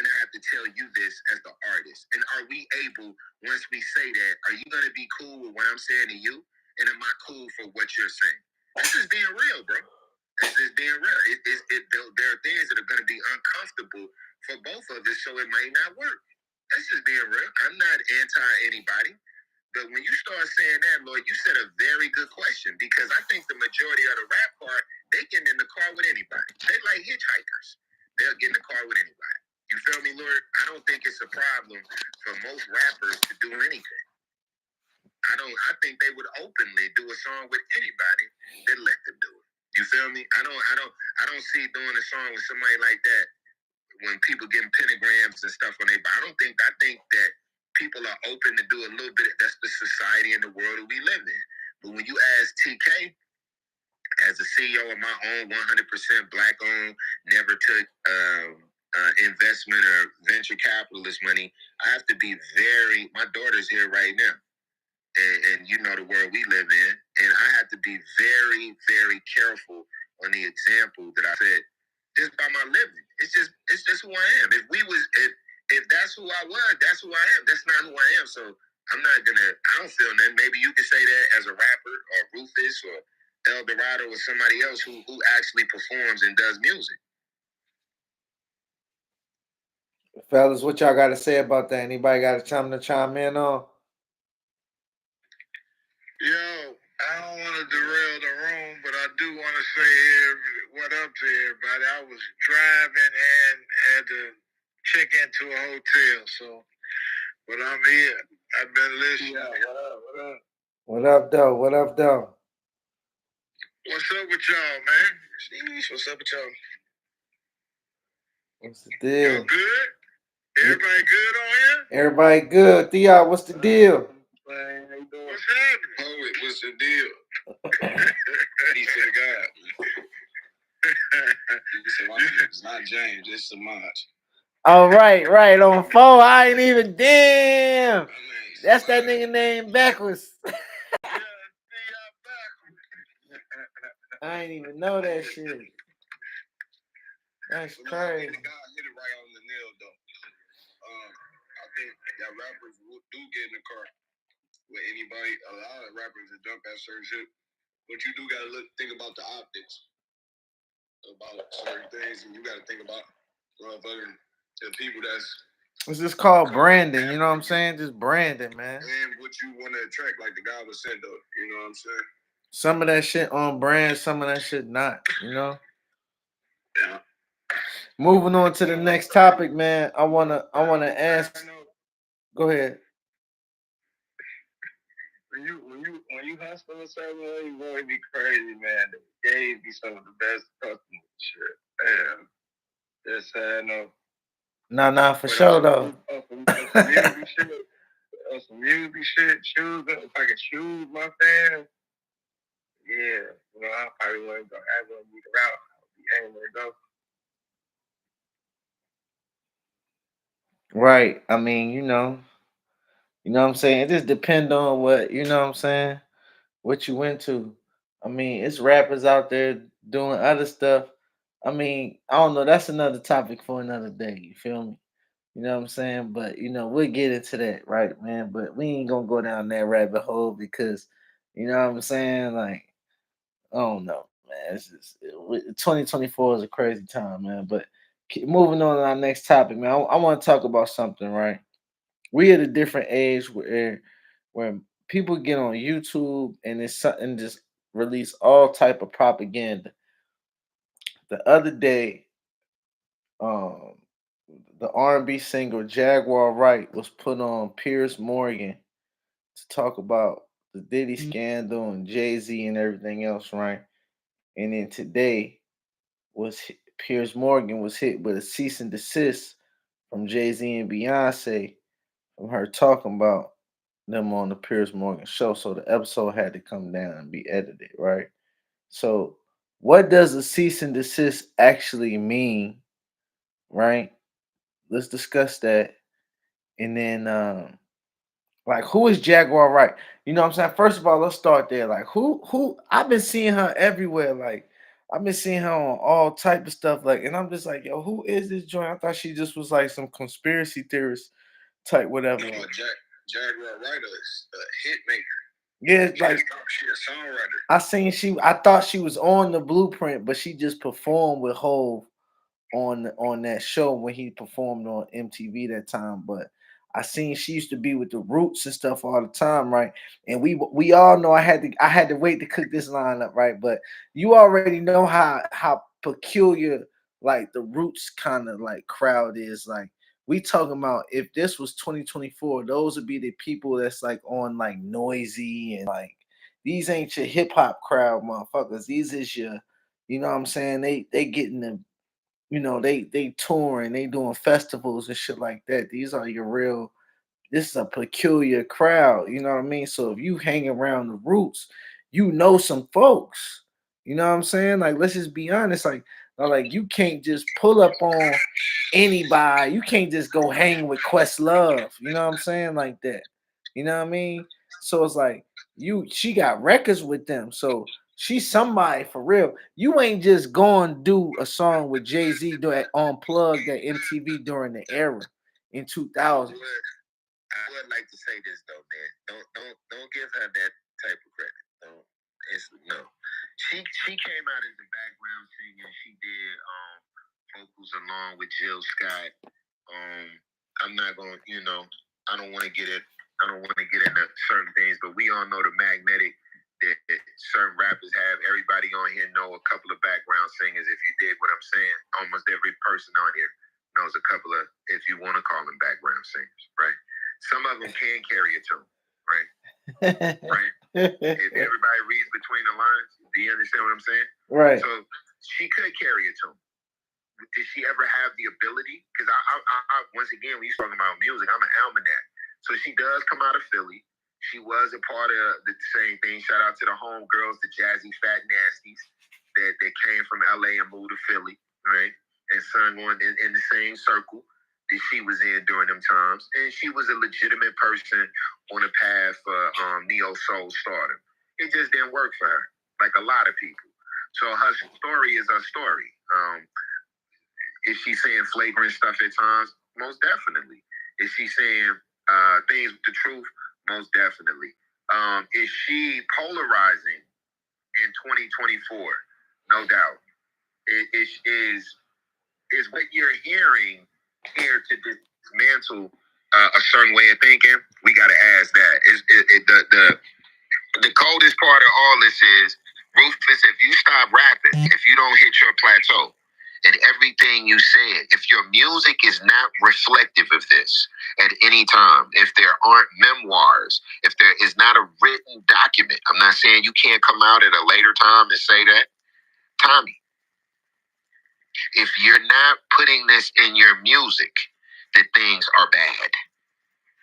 And I have to tell you this as the artist. And are we able, once we say that, are you going to be cool with what I'm saying to you? And am I cool for what you're saying? This is being real, bro. This is being real. There are things that are going to be uncomfortable for both of us, so it might not work. That's just being real. I'm not anti anybody. But when you start saying that, Lloyd, you said a very good question, because I think the majority of the rap part, they get in the car with anybody. They like hitchhikers. They'll get in the car with anybody. You feel me, Lord? I don't think it's a problem for most rappers to do anything. I think they would openly do a song with anybody that let them do it. You feel me? I don't see doing a song with somebody like that when people getting pentagrams and stuff on their body. I think that people are open to do a little bit. That's the society and the world that we live in. But when you ask TK, as a CEO of my own 100% black owned, never took investment or venture capitalist money, I have to be my daughter's here right now. And you know the world we live in. And I have to be very, very careful on the example that I said just by my living. It's just who I am. If that's who I was, that's who I am. That's not who I am. So I don't feel nothing. Maybe you could say that as a rapper or Rufus or El Dorado or somebody else who actually performs and does music. Fellas, what y'all got to say about that? Anybody got something to chime in on? Yo, I don't want to derail the room, but I do want to say what up to everybody. I was driving and had to check into a hotel, but I'm here. I've been listening. Yeah, what up, though? What up, though? What's up with y'all, man? Jeez, what's up with y'all? What's the deal? Y'all good? Everybody good on here? Everybody good. Theo, what's the deal? Man, how you doing? What's happening? Poet, what's the deal? He said, God. He said, it's not James, it's Samaj. All right, on 4. I ain't even damn. That's that nigga name backwards. I ain't even know that shit. That's crazy. The guy hit it right on the nail, though. I think that rappers do get in the car with anybody. A lot of rappers that jump at certain shit, but you do gotta think about the optics about certain things, and you gotta think about the people that's. It's just called branding. You know what I'm saying? Just branding, man. And what you want to attract, like the guy was saying, though. You know what I'm saying? Some of that shit on brand, some of that shit not. You know. Yeah. Moving on to the next topic, man. I wanna ask. Go ahead. When you hustle a certain way, you really be crazy, man. The Gabe be some of the best customers. Shit. Damn. Just no. Nah, for sure though. Some music shit, shoes. If I could choose my fans, yeah, you know, I probably wouldn't go have one be the route. I would be anywhere to go. Right. I mean, you know what I'm saying? It just depends on what, you know what I'm saying, what you into. I mean, it's rappers out there doing other stuff. I mean, I don't know. That's another topic for another day. You feel me? You know what I'm saying? But you know, we'll get into that, right, man? But we ain't gonna go down that rabbit hole because, you know what I'm saying? Like, I don't know, man. It's just 2024 is a crazy time, man. But moving on to our next topic, man. I want to talk about something, right? We at a different age where people get on YouTube and it's something just release all type of propaganda. The other day, um, the R&B singer Jaguar Wright was put on Piers Morgan to talk about the Diddy scandal and Jay-Z and everything else, right? And then today Piers Morgan was hit with a cease and desist from Jay-Z and Beyonce from her talking about them on the Piers Morgan show. So the episode had to come down and be edited, right? So what does a cease and desist actually mean, right? Let's discuss that. And then like who is Jaguar Wright? You know what I'm saying? First of all, let's start there. Like who I've been seeing her everywhere. Like I've been seeing her on all type of stuff. Like, and I'm just like, yo, who is this joint? I thought she just was like some conspiracy theorist type, whatever. Jaguar Wright is a hit maker. Yeah, like she a songwriter. I thought she was on the Blueprint, but she just performed with Hov on that show when he performed on MTV that time. But I seen she used to be with the Roots and stuff all the time, right? And we all know I had to wait to cook this line up, right? But you already know how peculiar like the Roots kind of like crowd is. Like we talking about if this was 2024, those would be the people that's like on like Noisy and like these ain't your hip hop crowd, motherfuckers. These is your, you know what I'm saying? They getting the, you know, they touring, they doing festivals and shit like that. These are your real. This is a peculiar crowd, you know what I mean? So if you hang around the Roots, you know some folks. You know what I'm saying? Like let's just be honest. Like you can't just pull up on anybody. You can't just go hang with Questlove. You know what I'm saying? Like that. You know what I mean? So it's like she got records with them. So she's somebody for real. You ain't just going do a song with Jay-Z doing Unplugged at MTV during the era in 2000. I would like to say this though, man. Don't give her that type of credit. No. She came out as a background singer. She did vocals along with Jill Scott. I'm not going, I don't want to get it. I don't want to get into certain things, but we all know the magnetic that certain rappers have. Everybody on here know a couple of background singers. If you dig what I'm saying, almost every person on here knows a couple of, if you want to call them background singers, right? Some of them can carry a tune, right? Right? If everybody reads between the lines, Do you understand what I'm saying? Right. So she could carry a tune. Did she ever have the ability? Because I once again, when you're talking about music, I'm an almanac. So she does come out of Philly. She was a part of the same thing. Shout out to the homegirls, the Jazzy Fat Nasties, that came from LA and moved to Philly, right? And sung on in the same circle that she was in during them times. And she was a legitimate person on a path for neo soul stardom. It just didn't work for her, like a lot of people. So her story is her story. Is she saying flagrant stuff at times? Most definitely. Is she saying things with the truth? Most definitely. Is she polarizing in 2024? No doubt. Is what you're hearing here to dismantle a certain way of thinking? We got to ask that. The coldest part of all this is, Rufus, if you stop rapping, if you don't hit your plateau, and everything you said, if your music is not reflective of this at any time, if there aren't memoirs, if there is not a written document, I'm not saying you can't come out at a later time and say that. Tommy, if you're not putting this in your music, that things are bad,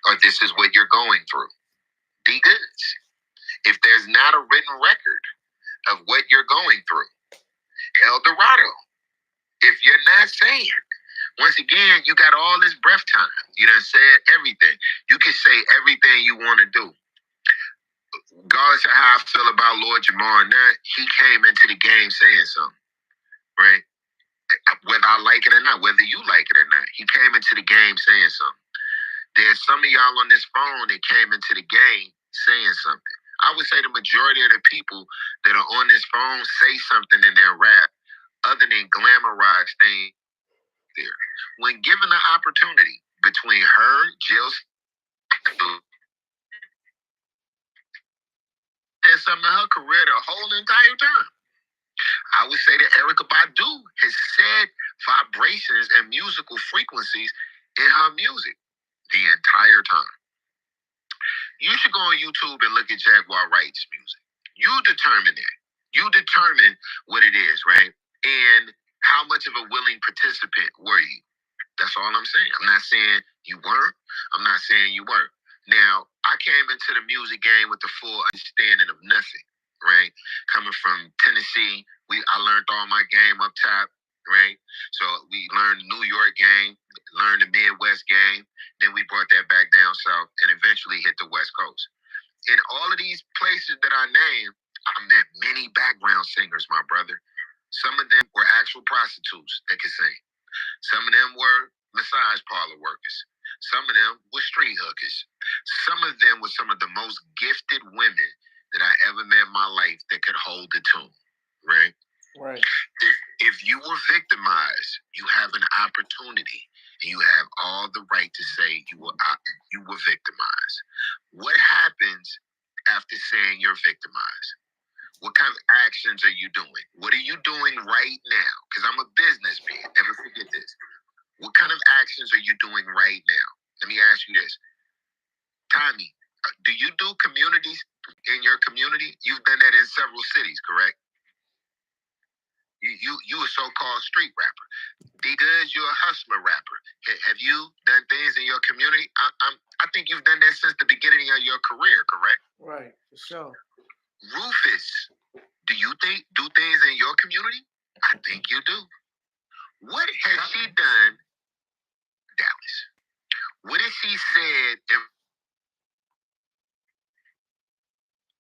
or this is what you're going through, be Goodz. If there's not a written record of what you're going through, El Dorado, if you're not saying, once again, you got all this breath time. You done said everything. You can say everything you want to do. Regardless of how I feel about Lord Jamar or not, he came into the game saying something, right? Whether I like it or not, whether you like it or not, he came into the game saying something. There's some of y'all on this phone that came into the game saying something. I would say the majority of the people that are on this phone say something in their rap other than glamorize things there. When given the opportunity between her, Jill, and something in her career the whole entire time, I would say that Erykah Badu has said vibrations and musical frequencies in her music the entire time. You should go on YouTube and look at Jaguar Wright's music. You determine that. You determine what it is, right? And how much of a willing participant were you? That's all I'm saying. I'm not saying you weren't. I'm not saying you weren't. Now, I came into the music game with the full understanding of nothing, right? Coming from Tennessee, I learned all my game up top, right? So we learned the New York game, learned the Midwest game, then we brought that back down south and eventually hit the West Coast. In all of these places that I named, I met many background singers, my brother. Some of them were actual prostitutes that could sing. Some of them were massage parlor workers. Some of them were street hookers. Some of them were some of the most gifted women that I ever met in my life that could hold the tune, right? Right. If you were victimized, you have an opportunity, and you have all the right to say you were victimized. What happens after saying you're victimized? What kind of actions are you doing? What are you doing right now? Because I'm a businessman. Never forget this. What kind of actions are you doing right now? Let me ask you this. Tommy, do you do communities in your community? You've done that in several cities, correct? You a so-called street rapper. Goodz, you're a hustler rapper. Have you done things in your community? I think you've done that since the beginning of your career, correct? Right, for sure. Rufus, do you do things in your community? I think you do. What has she done, Dallas? What has she said?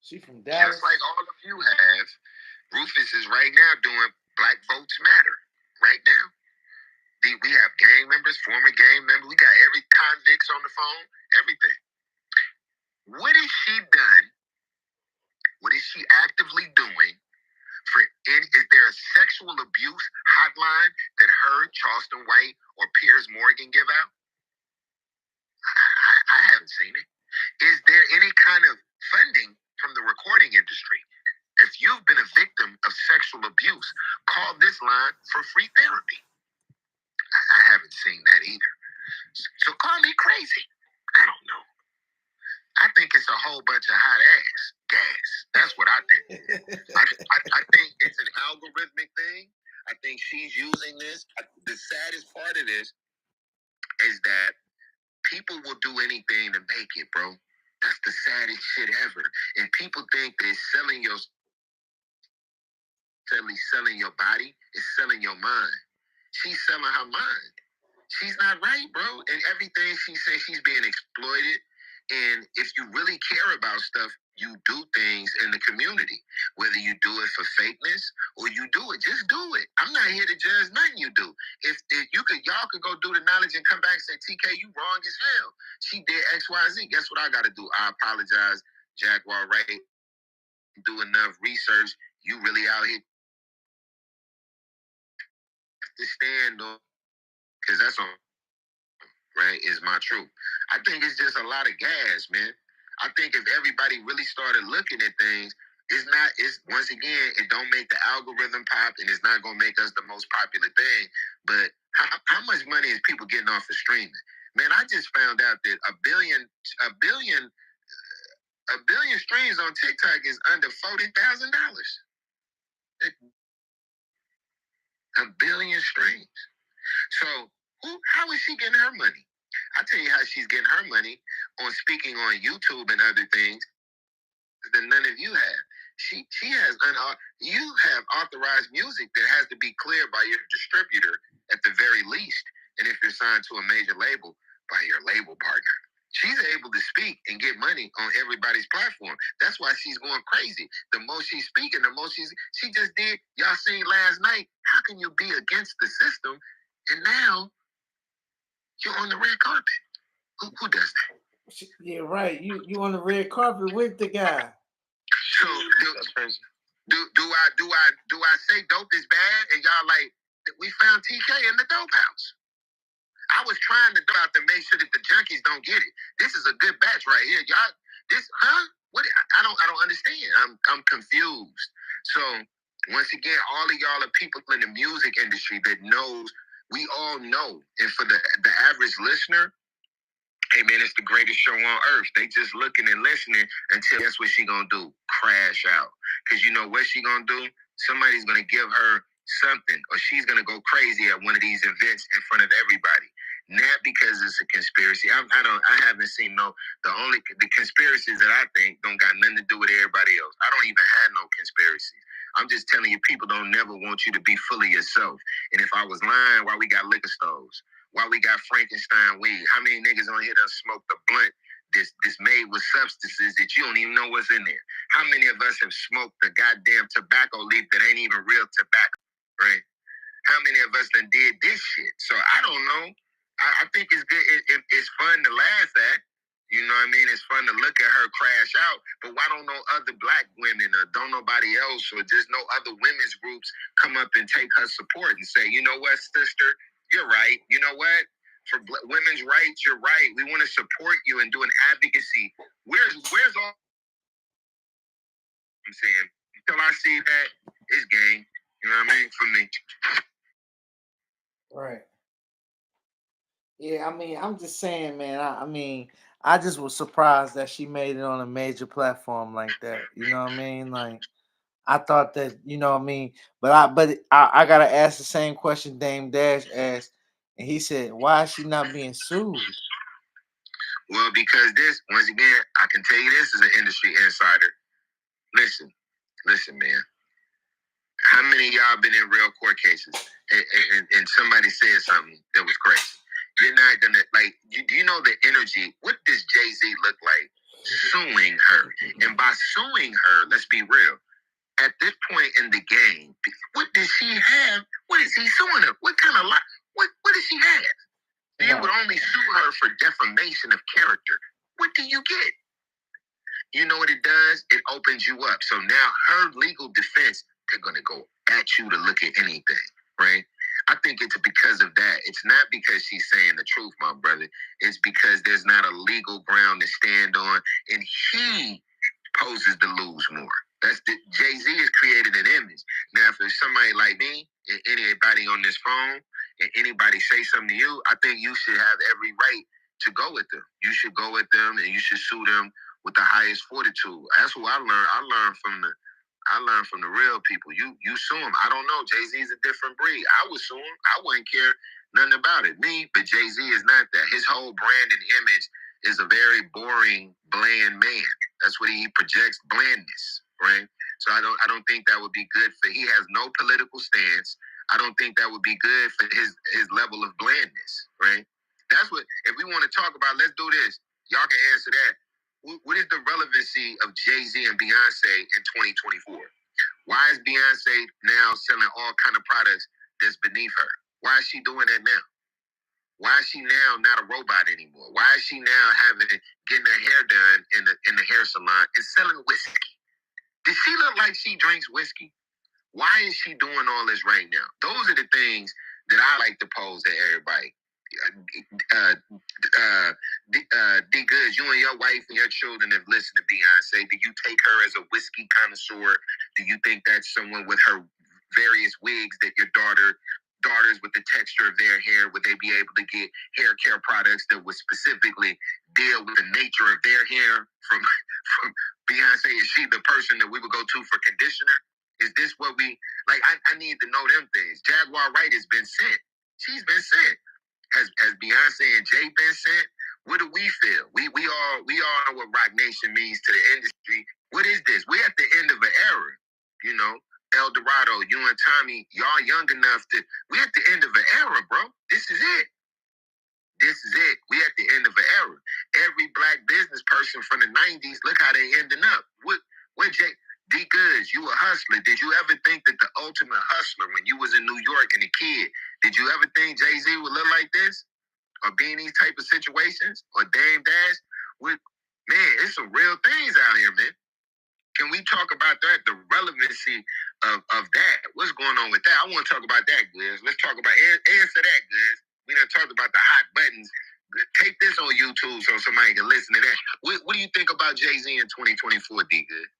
She from Dallas. Just like all of you have, Rufus is right now doing Black Votes Matter. Right now. We have gang members, former gang members. We got every convicts on the phone, everything. What has she done? What is she actively doing? Is there a sexual abuse hotline that her, Charleston White, or Piers Morgan give out? I haven't seen it. Is there any kind of funding from the recording industry? If you've been a victim of sexual abuse, call this line for free therapy. I haven't seen that either. So call me crazy. I don't know. I think it's a whole bunch of hot ass gas. That's what I think. I algorithmic thing. I think she's using this. The saddest part of this is that people will do anything to make it, bro. That's the saddest shit ever. And people think that selling your body is selling your mind. She's selling her mind. She's not right, bro. And everything she says, she's being exploited. And if you really care about stuff, you do things in the community. Whether you do it for fakeness or you do it, just do it. I'm not here to judge nothing you do. If y'all could go do the knowledge and come back and say, TK, you wrong as hell. She did X, Y, Z. Guess what I got to do? I apologize, Jaguar Wright. Do enough research. You really out here to stand on, because that's on. Right, is my truth. I think it's just a lot of gas, man. I think if everybody really started looking at things, it's once again, it don't make the algorithm pop and it's not gonna make us the most popular thing. But how much money is people getting off of streaming? Man, I just found out that a billion streams on TikTok is under $40,000. A billion streams. So how is she getting her money? I tell you how she's getting her money on speaking on YouTube and other things that none of you have. She has you have authorized music that has to be cleared by your distributor at the very least, and if you're signed to a major label, by your label partner. She's able to speak and get money on everybody's platform. That's why she's going crazy. The more she's speaking, the more she just did. Y'all seen last night. How can you be against the system and now you're on the red carpet? Who does that? Yeah, right. You on the red carpet with the guy. So do I say dope is bad? And y'all like, we found TK in the dope house. I was trying to do out to make sure that the junkies don't get it. This is a good batch right here, y'all. What? I don't understand. I'm confused. So once again, all of y'all are people in the music industry that knows. We all know, and for the average listener, hey man, it's the greatest show on earth. They just looking and listening until guess what she gonna do? Crash out. Cause you know what she gonna do? Somebody's gonna give her something, or she's gonna go crazy at one of these events in front of everybody. Not because it's a conspiracy. I haven't seen the conspiracies that I think don't got nothing to do with everybody else. I don't even have no conspiracies. I'm just telling you, people don't never want you to be fully yourself. And if I was lying, why we got liquor stores? Why we got Frankenstein weed? How many niggas on here done smoked the blunt this made with substances that you don't even know what's in there? How many of us have smoked the goddamn tobacco leaf that ain't even real tobacco, right? How many of us done did this shit? So I don't know. I think it's good. It's fun to laugh at. You know what I mean? It's fun to look at her crash out. But why don't no other black women or don't nobody else or just no other women's groups come up and take her support and say, you know what, sister, you're right. You know what? For women's rights, you're right. We want to support you and do an advocacy. Where's all I'm saying? Until I see that, it's game. You know what I mean? For me. Right. Yeah, I mean, I'm just saying, man. I mean, I just was surprised that she made it on a major platform like that. You know what I mean? Like, I thought that, you know what I mean? But I gotta ask the same question Dame Dash asked, and he said, why is she not being sued? Well, because this, once again, I can tell you this as an industry insider. Listen, man. How many of y'all been in real court cases and somebody said something that was crazy? You're not gonna do you know the energy? What does Jay-Z look like suing her? And by suing her, let's be real. At this point in the game, what does she have? What is he suing her? What kind of what does she have? You would only sue her for defamation of character. What do you get? You know what it does? It opens you up. So now her legal defense, they're going to go at you to look at anything, right? I think it's because of that. It's not because she's saying the truth, my brother. It's because there's not a legal ground to stand on, and he poses to lose more. Jay-Z has created an image. Now, if there's somebody like me and anybody on this phone and anybody say something to you, I think you should have every right to go with them. You should go with them and you should sue them with the highest fortitude. That's what I learned. I learned from I learned from the real people. You sue him. I don't know. Jay-Z's a different breed. I would sue him. I wouldn't care nothing about it. Me, but Jay-Z is not that. His whole brand and image is a very boring, bland man. That's what he projects, blandness, right? So I don't think that would be good for. He has no political stance. I don't think that would be good for his level of blandness, right? That's what. If we want to talk about, let's do this. Y'all can answer that. What is the relevancy of Jay-Z and Beyonce in 2024? Why is Beyonce now selling all kind of products that's beneath her? Why is she doing that now? Why is she now not a robot anymore? Why is she now getting her hair done in the hair salon and selling whiskey? Does she look like she drinks whiskey? Why is she doing all this right now? Those are the things that I like to pose to everybody. D Goodz, you and your wife and your children have listened to Beyonce. Do you take her as a whiskey connoisseur? Do you think that's someone with her various wigs that your daughters with the texture of their hair, would they be able to get hair care products that would specifically deal with the nature of their hair from Beyonce? Is she the person that we would go to for conditioner? Is this what we like? I need to know them things. Jaguar Wright has been sent. She's been sent. Has Beyonce and Jay been sent? What do we feel? We all know what Rock Nation means to the industry. What is this? We're at the end of an era. You know, El Dorado, you and Tommy, y'all young enough to. We're at the end of an era, bro. This is it. This is it. We at the end of an era. Every black business person from the 90s, look how they ending up. What Jay D Goodz, you a hustler. Did you ever think that the ultimate hustler when you was in New York and a kid, did you ever think Jay-Z would look like this? Or be in these type of situations? Or Dame Dash? Man, it's some real things out here, man. Can we talk about that? The relevancy of that. What's going on with that? I want to talk about that, Goodz. Let's talk about answer that, Goodz. We done talked about the hot buttons. Take this on YouTube so somebody can listen to that. What do you think about Jay-Z in 2024, D Goodz?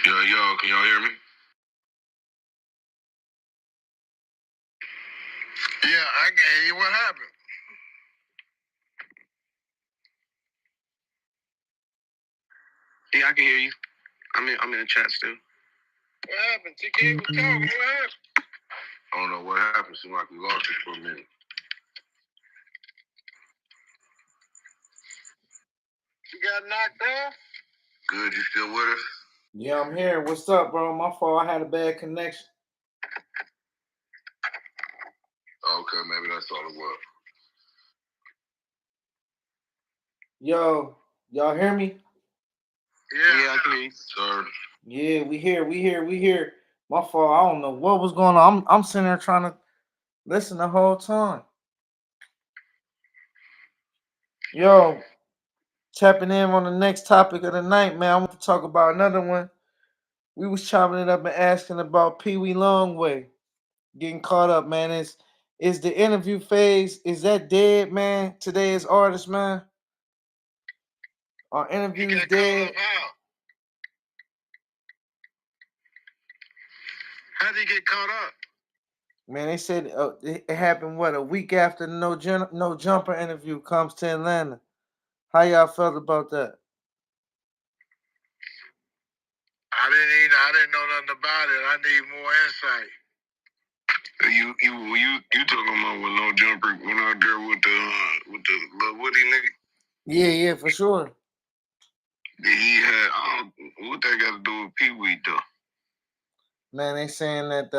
Yo, can y'all hear me? Yeah, I can hear you. What happened? Yeah, I can hear you. I'm in the chat still. What happened? TK was talking. What happened? I don't know what happened. Seemed like we lost it for a minute. You got knocked off? Good. You still with us? Yeah, I'm here. What's up, bro? My fault. I had a bad connection. Okay, maybe that's all it was. Yo, y'all hear me? Yeah, I can hear you, sir. Yeah, we here. My fault. I don't know what was going on. I'm sitting there trying to listen the whole time. Yo, tapping in on the next topic of the night, man. I want to talk about another one. We was chopping it up and asking about Pee Wee Longway getting caught up, man. Is the interview phase, is that dead, man? Today is artists, man. Are interviews dead? How'd he get caught up? Man, they said it happened what, a week after the no jumper interview comes to Atlanta. How y'all felt about that? I didn't know nothing about it. I need more insight. You talking about when no jumper went out there with the little Woody nigga? Yeah, for sure. He had what that got to do with Pee Wee though? Man, they saying that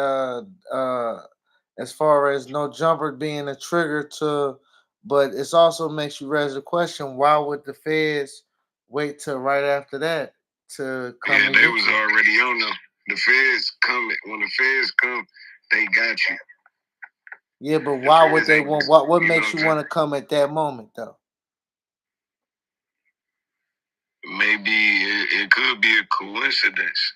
as far as no jumper being a trigger to, but it also makes you raise the question: why would the feds wait till right after that to come? Yeah, they was already on them. The feds come when the feds come, they got you. Yeah, but why would they want? What makes you want to come at that moment though? Maybe it could be a coincidence.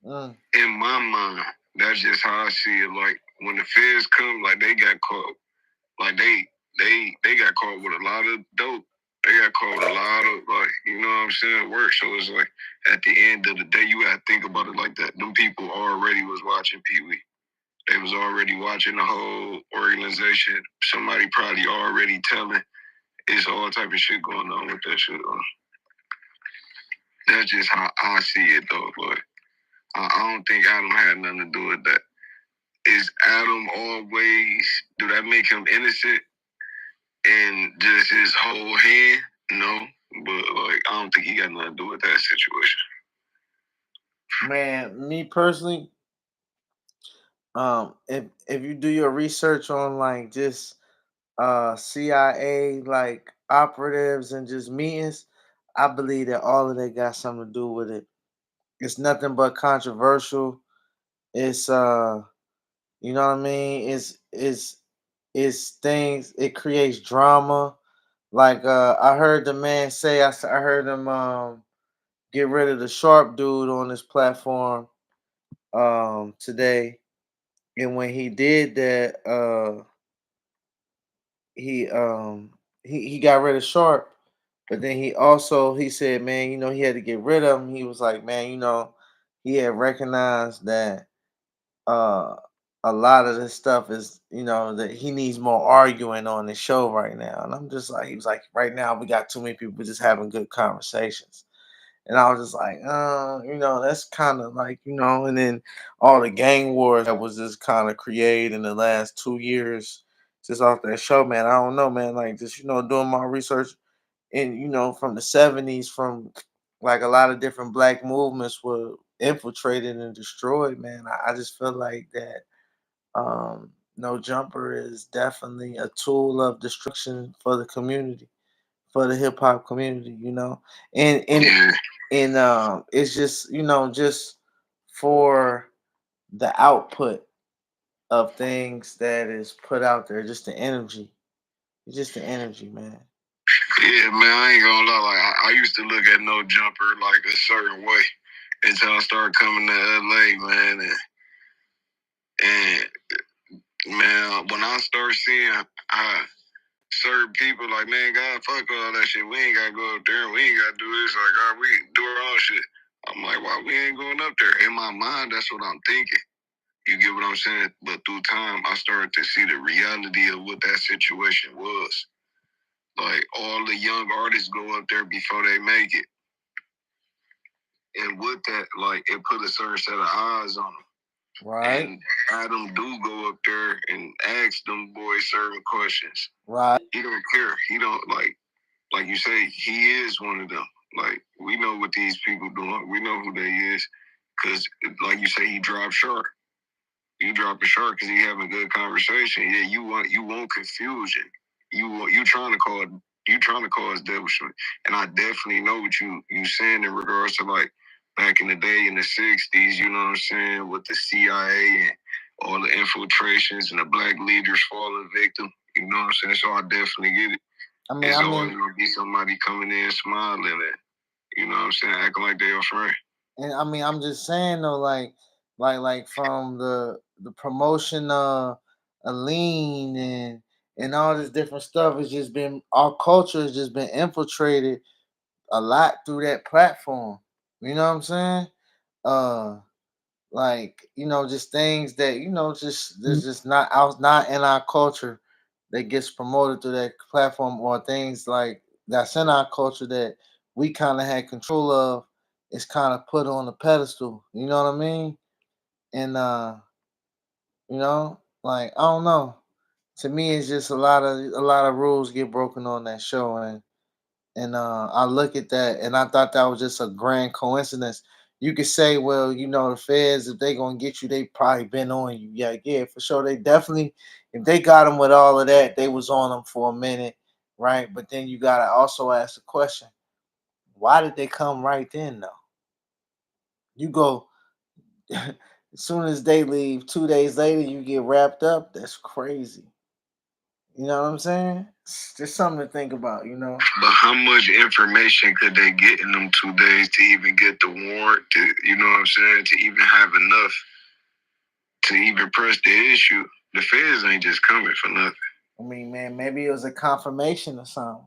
In my mind, that's just how I see it. Like when the feds come, like they got caught, like they got caught with a lot of dope. They got caught with a lot of like, you know what I'm saying, work. So it's like at the end of the day, you gotta think about it like that. Them people already was watching Pee Wee. They was already watching the whole organization. Somebody probably already telling. It's all type of shit going on with that shit. That's just how I see it though. But I don't think Adam had nothing to do with that. Is Adam always, do that make him innocent and just his whole hand? No, but like I don't think he got nothing to do with that situation. Man, me personally, if you do your research on like just CIA like operatives and just meetings, I believe that all of that got something to do with it. It's nothing but controversial. It's you know what I mean? It's things, it creates drama. Like I heard the man say, I heard him get rid of the sharp dude on this platform today. And when he did that, he he got rid of Sharp, but then he said, man, he had to get rid of him. He was like, man, he had recognized that uh a lot of this stuff is, that he needs more arguing on the show right now. And I'm just like, he was like, right now we got too many people just having good conversations. And I was just like, that's kind of like, and then all the gang wars that was just kind of created in the last 2 years, just off that show, man. I don't know, man. Like, just, doing my research and, from the 70s, from like a lot of different black movements were infiltrated and destroyed, man. I just feel like that No Jumper is definitely a tool of destruction for the community, for the hip hop community, and it's just just for the output of things that is put out there, just the energy. It's just the energy, man. Yeah, man, I ain't gonna lie. Like I used to look at No Jumper like a certain way until I started coming to LA, man, and man, when I started seeing how certain people like, man, God, fuck all that shit. We ain't gotta go up there and we ain't gotta do this. Like, all right, we do our own shit. I'm like, why we ain't going up there? In my mind, that's what I'm thinking. You get what I'm saying? But through time, I started to see the reality of what that situation was. Like, all the young artists go up there before they make it. And with that, like, it put a certain set of eyes on them. Right. And Adam do go up there and ask them boys certain questions. Right. He don't care. He don't like you say, he is one of them. Like, we know what these people doing. We know who they is. Because, like you say, he dropped short. You drop a short because he having good conversation. Yeah, you want confusion. You trying to cause devilship. And I definitely know what you saying in regards to like back in the day in the 60s, you know what I'm saying, with the CIA and all the infiltrations and the black leaders falling victim. You know what I'm saying? So I definitely get it. It's always gonna be somebody coming in smiling and you know what I'm saying, acting like they're a friend. And I mean, I'm just saying though, like from the promotion of lean and all this different stuff has just been our culture has just been infiltrated a lot through that platform. You know what I'm saying? Uh, like just things that just there's just not in our culture that gets promoted through that platform, or things like that's in our culture that we kind of had control of is kind of put on the pedestal. You know what I mean? And like I don't know. To me, it's just a lot of rules get broken on that show, and I look at that and I thought that was just a grand coincidence. You could say, well, the feds, if they gonna get you, they probably been on you. Yeah, yeah, for sure. They definitely, if they got them with all of that, they was on them for a minute, right? But then you gotta also ask the question, why did they come right then though? You go as soon as they leave, 2 days later, you get wrapped up. That's crazy. You know what I'm saying? It's just something to think about. But how much information could they get in them 2 days to even get the warrant to, you know what I'm saying, to even have enough to even press the issue? The feds ain't just coming for nothing. I mean, man, maybe it was a confirmation or something.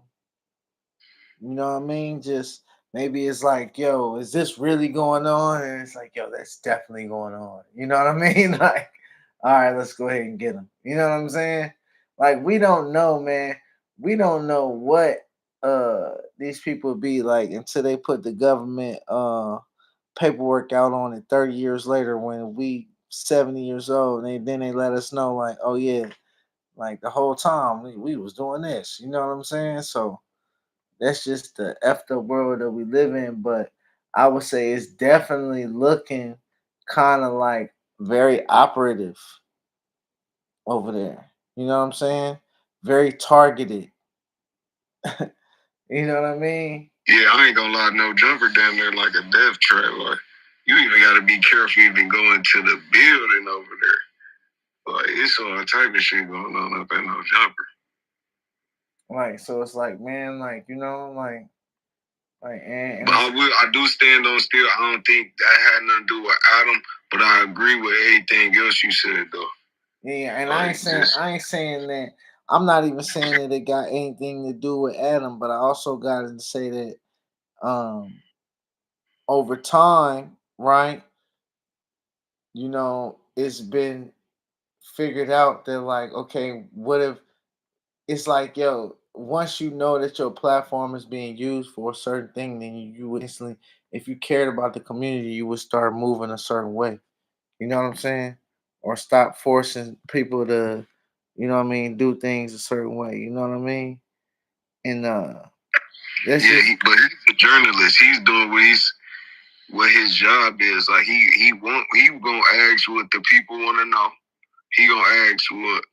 You know what I mean? Just maybe it's like, yo, is this really going on? And it's like, yo, that's definitely going on. You know what I mean? Like, all right, let's go ahead and get them. You know what I'm saying? Like, we don't know, man. We don't know what these people be like until they put the government paperwork out on it 30 years later when we 70 years old. And then they let us know, like, oh yeah, like the whole time we was doing this. You know what I'm saying? So that's just the effed up world that we live in. But I would say it's definitely looking kind of like very operative over there. You know what I'm saying? Very targeted. You know what I mean? Yeah, I ain't gonna lie, no jumper down there like a death trap. Like, you even gotta be careful even going to the building over there. Like, it's all type of shit going on up in no jumper. Like, so it's like, man, like, and But I do stand on still. I don't think that had nothing to do with Adam, but I agree with everything else you said though. yeah, and Like, I ain't saying that. I'm not even saying that it got anything to do with Adam, but I also got to say that over time, right? It's been figured out that, like, okay, what if it's like, yo, once you know that your platform is being used for a certain thing, then you would instantly, if you cared about the community, you would start moving a certain way. You know what I'm saying? Or stop forcing people to, do things a certain way. You know what I mean? And that's yeah, just but he's a journalist. He's doing what his job is. Like he gonna ask what the people want to know. He gonna ask what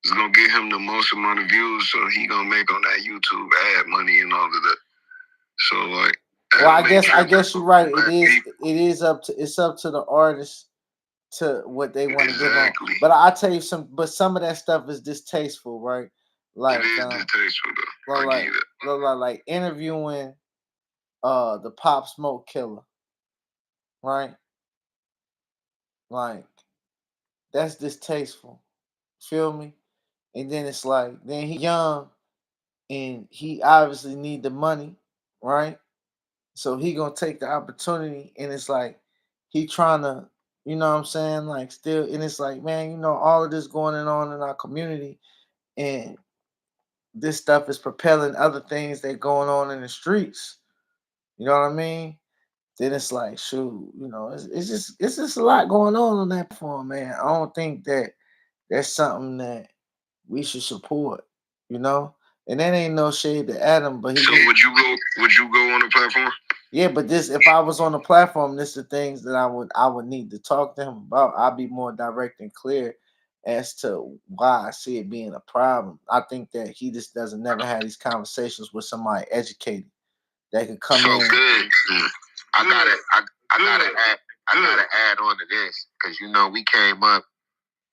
is gonna get him the most amount of views, so he gonna make on that YouTube ad money and all of that. So like, well, I Adam ain't guess I tripping guess for you're right. It black is people. up to the artist to what they want to give on. Exactly. But I tell you some of that stuff is distasteful, right? It Like is distasteful though. I give you that. like interviewing the Pop Smoke killer, right? Like that's distasteful. Feel me? And then it's like then he young and he obviously need the money, right? So he gonna take the opportunity, and it's like he trying to, you know what I'm saying, like still, and it's like, man, all of this going on in our community, and this stuff is propelling other things that going on in the streets. You know what I mean? Then it's like, shoot, it's just a lot going on that platform, man. I don't think that that's something that we should support, you know. And that ain't no shade to Adam, but he. So Just, would you go? Would you go on the platform? yeah, but this if I was on the platform, this the things that I would need to talk to him about. I'd be more direct and clear as to why I see it being a problem. I think that he just doesn't never have these conversations with somebody educated that could come So in. good. I gotta add on to this because we came up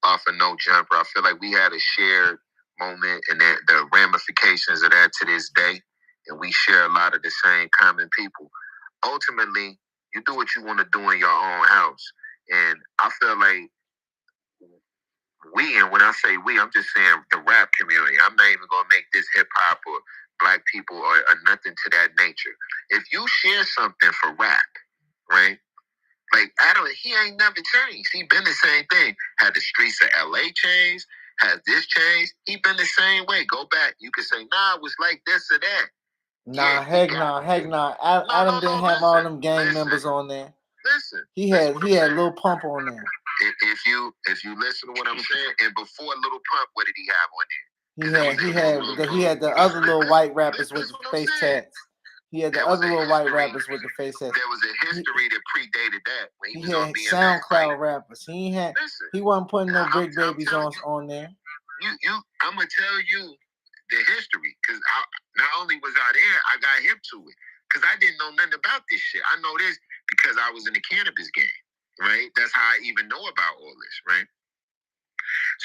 off of No Jumper. I feel like we had a shared moment and the ramifications of that to this day, and we share a lot of the same common people. Ultimately, you do what you want to do in your own house. And I feel like we, and when I say we, I'm just saying the rap community. I'm not even going to make this hip hop or black people or nothing to that nature. If you share something for rap, right? Like Adam, he ain't never changed. He been the same thing. Had the streets of LA changed? Has this changed? He been the same way. Go back. You can say, nah, it was like this or that. Nah, heck nah. Adam didn't have all them gang members on there. Listen. He had Lil Pump on there. If you listen to what I'm saying, and before Lil Pump, what did he have on there? He had the other little white rappers with the face tats. He had the other little white rappers with the face tats. There was a history that predated that. When he had SoundCloud rappers. He wasn't putting no Brick Babies on there. I'm gonna tell you the history, because not only was I there, I got hip to it, because I didn't know nothing about this shit. I know this because I was in the cannabis game, right? That's how I even know about all this, right?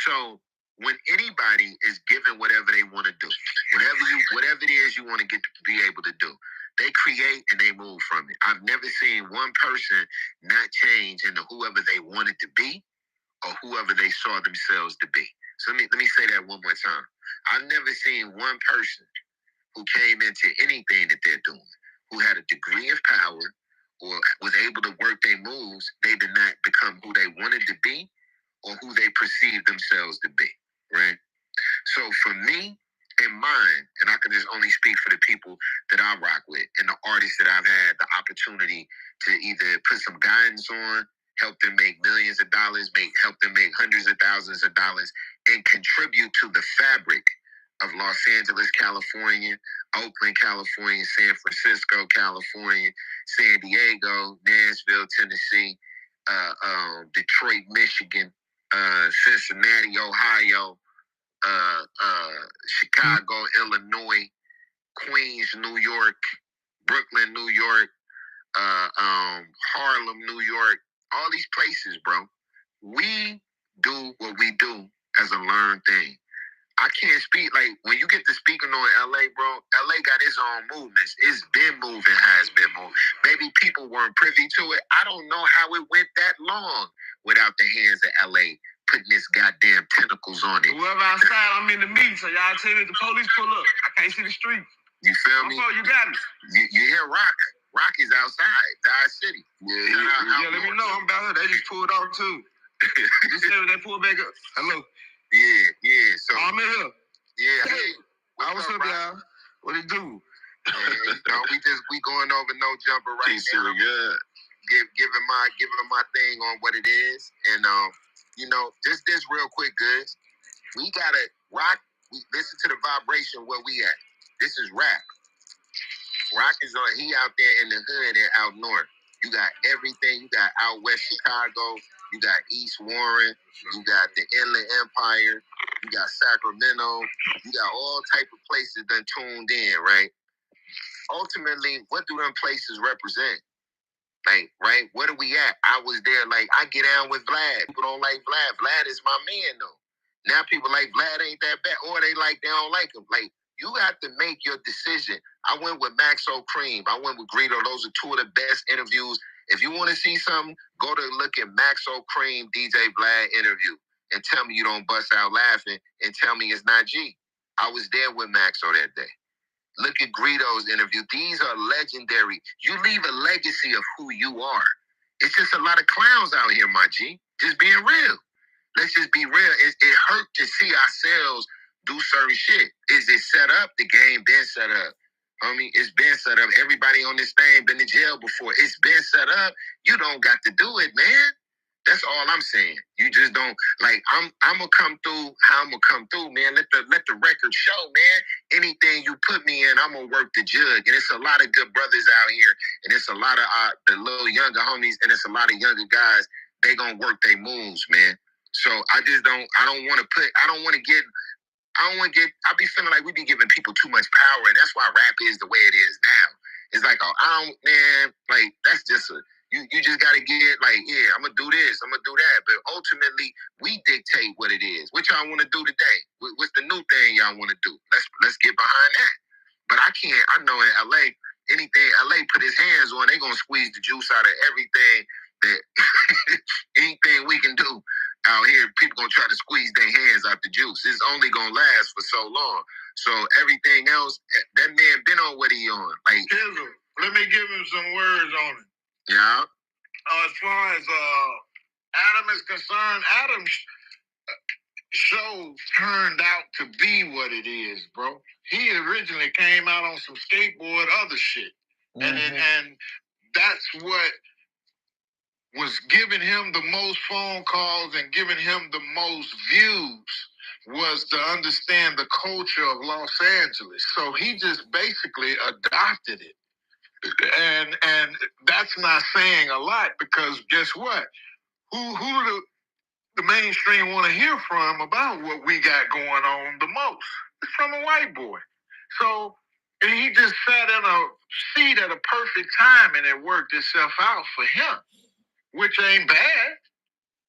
So when anybody is given whatever they want to do, whatever it is you want to get to be able to do, they create and they move from it. I've never seen one person not change into whoever they wanted to be or whoever they saw themselves to be. So let me say that one more time. I've never seen one person who came into anything that they're doing, who had a degree of power or was able to work their moves, they did not become who they wanted to be or who they perceived themselves to be, right? So for me and mine, and I can just only speak for the people that I rock with and the artists that I've had the opportunity to either put some guidance on, help them make millions of dollars, help them make hundreds of thousands of dollars, and contribute to the fabric of Los Angeles, California, Oakland, California, San Francisco, California, San Diego, Nashville, Tennessee, Detroit, Michigan, Cincinnati, Ohio, Chicago, Illinois, Queens, New York, Brooklyn, New York, Harlem, New York, all these places, bro. We do what we do as a learned thing. I can't speak, like, when you get to speaking on LA, bro, LA got its own movements. It's been moving, has been moving. Maybe people weren't privy to it. I don't know how it went that long without the hands of LA putting this goddamn tentacles on it. Whoever outside, I'm in the meeting, so y'all tell me the police pull up. I can't see the street. You feel me? You got me. You hear Rock. Rock is outside, Dodge City. Yeah, let me know. I'm down here. They just pulled off, too. You said they pulled back up. Hello. Yeah. So I'm in here. Yeah. Hey, what's up, y'all? What it do? We going over no jumper right now. Good. Giving my thing on what it is, and just this real quick, Goodz. We gotta rock. We listen to the vibration where we at. This is rap. Rock is on. He out there in the hood and out north. You got everything. You got out west Chicago. You got East Warren. You got the Inland Empire. You got Sacramento. You got all type of places that tuned in, right? Ultimately, what do them places represent? Like, right? Where do we at? I was there, like, I get down with Vlad. People don't like Vlad. Vlad is my man, though. Now people like Vlad ain't that bad. Or they don't like him. Like, you got to make your decision. I went with Maxo Cream. I went with Greedo. Those are two of the best interviews. If you want to see something, go to look at Maxo Cream, DJ Vlad interview. And tell me you don't bust out laughing. And tell me it's not G. I was there with Maxo that day. Look at Greedo's interview. These are legendary. You leave a legacy of who you are. It's just a lot of clowns out here, my G. Just being real. Let's just be real. It hurt to see ourselves do certain shit. Is it set up? The game been set up. Homie, it's been set up. Everybody on this thing been in jail before. It's been set up. You don't got to do it, man. That's all I'm saying. You just don't, like, I'm gonna come through how I'm gonna come through, man. Let the record show, man. Anything you put me in, I'm gonna work the jug. And it's a lot of good brothers out here, and it's a lot of the little younger homies, and it's a lot of younger guys. They gonna work their moves, man. So I be feeling like we be giving people too much power, and that's why rap is the way it is now. It's like, like, that's just You just gotta get like, yeah, I'm gonna do this, I'm gonna do that. But ultimately, we dictate what it is. What y'all want to do today? What's the new thing y'all want to do? Let's get behind that. But I can't. I know in LA, anything LA put his hands on, they gonna squeeze the juice out of everything that anything we can do out here. People gonna try to squeeze their hands out the juice. It's only gonna last for so long. So everything else, that man been on what he on. Like, let me give him some words on it. Yeah. As far as Adam is concerned, Adam's show turned out to be what it is, bro. He originally came out on some skateboard other shit. And that's what was giving him the most phone calls and giving him the most views was to understand the culture of Los Angeles. So he just basically adopted it. And that's not saying a lot because guess what? Who do the mainstream want to hear from about what we got going on the most? It's from a white boy. So and he just sat in a seat at a perfect time and it worked itself out for him, which ain't bad.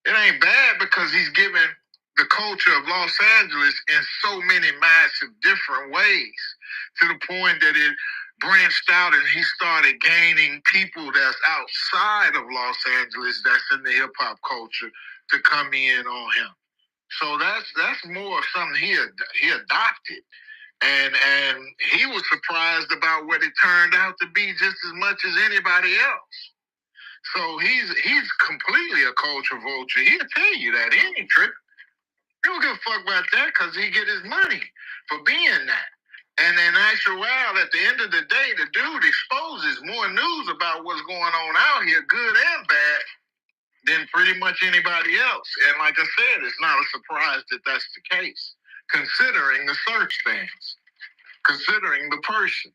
It ain't bad because he's given the culture of Los Angeles in so many massive different ways to the point that it branched out and he started gaining people that's outside of Los Angeles that's in the hip hop culture to come in on him. So that's more of something he adopted. And he was surprised about what it turned out to be just as much as anybody else. So he's completely a culture vulture. He'll tell you that. He ain't tripping. He don't give a fuck about that because he get his money for being that. And in actuality, at the end of the day, the dude exposes more news about what's going on out here, good and bad, than pretty much anybody else. And like I said, it's not a surprise that that's the case, considering the search things, considering the person.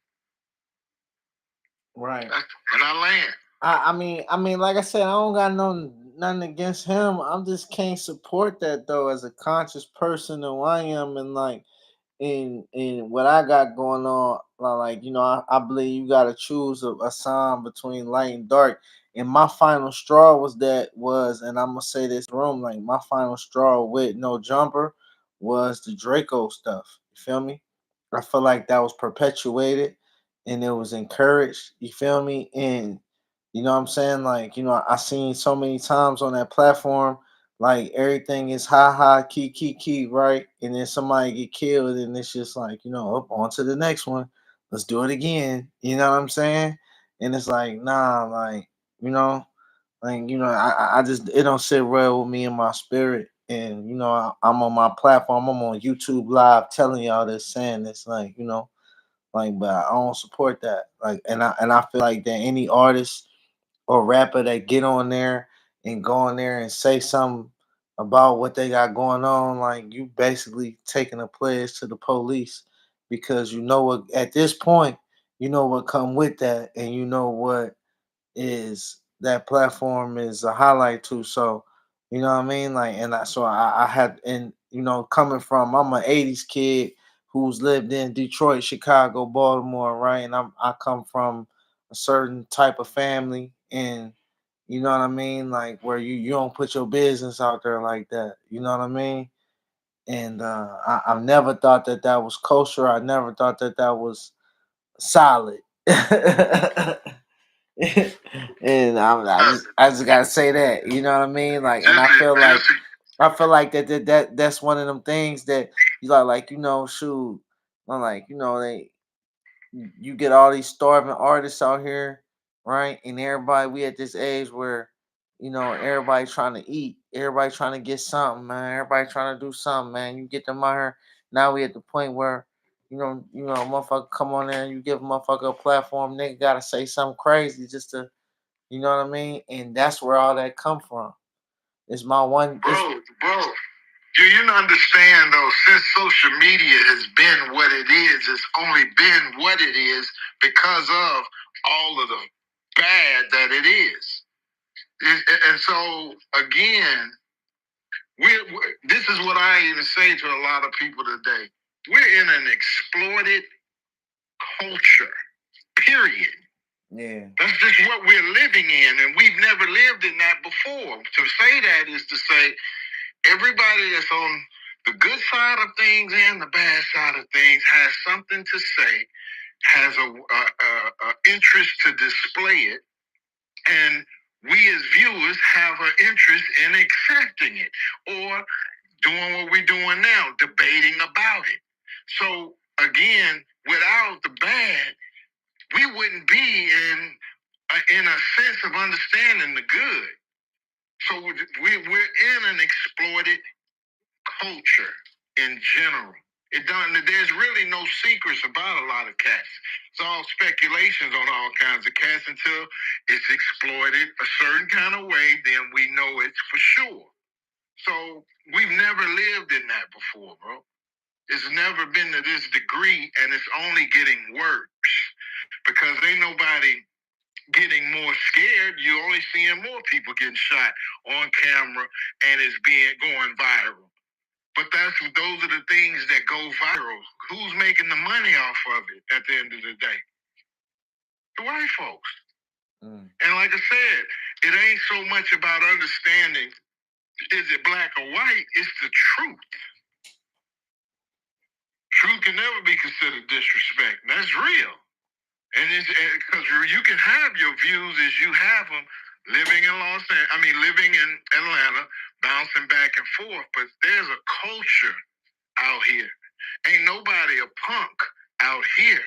Right. And I land. I mean, like I said, I don't got nothing against him. I just can't support that though, as a conscious person who I am, and like in what I got going on. Like I believe you got to choose a sign between light and dark. And my final straw and I'm gonna say this room, like my final straw with no jumper was the Draco stuff. You feel me? I feel like that was perpetuated and it was encouraged. You feel me? And you know what I'm saying? Like, I seen so many times on that platform, like everything is ha ha, key, right? And then somebody get killed, and it's just like, up on to the next one. Let's do it again. You know what I'm saying? And it's like, nah, like, I just, it don't sit well with me in my spirit. And, I'm on my platform, I'm on YouTube Live telling y'all this, saying this, like, like, but I don't support that. Like, and I feel like that any artist or rapper that get on there and go on there and say something about what they got going on, like you basically taking a pledge to the police, because what at this point, what come with that, and what is that platform is a highlight to. So, you know what I mean? Like, and I had, and coming from, I'm an 80s kid who's lived in Detroit, Chicago, Baltimore, right? And I come from a certain type of family, and you know what I mean? Like, where you don't put your business out there like that. You know what I mean? And I've never thought that was kosher. I never thought that was solid. And I just gotta say that, you know what I mean? Like, and I feel like that's one of them things that you like, shoot, I'm like, you get all these starving artists out here, right? And everybody, we at this age where, everybody trying to eat, everybody trying to get something, man. Everybody trying to do something, man. You get them out here. Now we at the point where, a motherfucker come on there and you give a motherfucker a platform, nigga gotta say something crazy just to, you know what I mean? And that's where all that come from. It's my one. Bro. Do you understand though? Since social media has been what it is, it's only been what it is because of all of the bad that it is. And so again, this is what I even say to a lot of people today. We're in an exploited culture, period. Yeah. That's just what we're living in, and we've never lived in that before. To say that is to say everybody that's on the good side of things and the bad side of things has something to say, has a interest to display it, and we as viewers have an interest in accepting it or doing what we're doing now, debating about it. So again, without the bad, we wouldn't be in a sense of understanding the good. So we're in an exploited culture in general. There's really no secrets about a lot of cats. It's all speculations on all kinds of cats until it's exploited a certain kind of way, then we know it's for sure. So we've never lived in that before, bro. It's never been to this degree, and it's only getting worse because ain't nobody getting more scared. You're only seeing more people getting shot on camera, and it's going viral. But those are the things that go viral. Who's making the money off of it at the end of the day? The white folks. And like I said, it ain't so much about understanding is it black or white, it's the truth. Truth can never be considered disrespect. That's real. And it's because you can have your views as you have them, living in Atlanta, bouncing back and forth. But there's a culture out here. Ain't nobody a punk out here.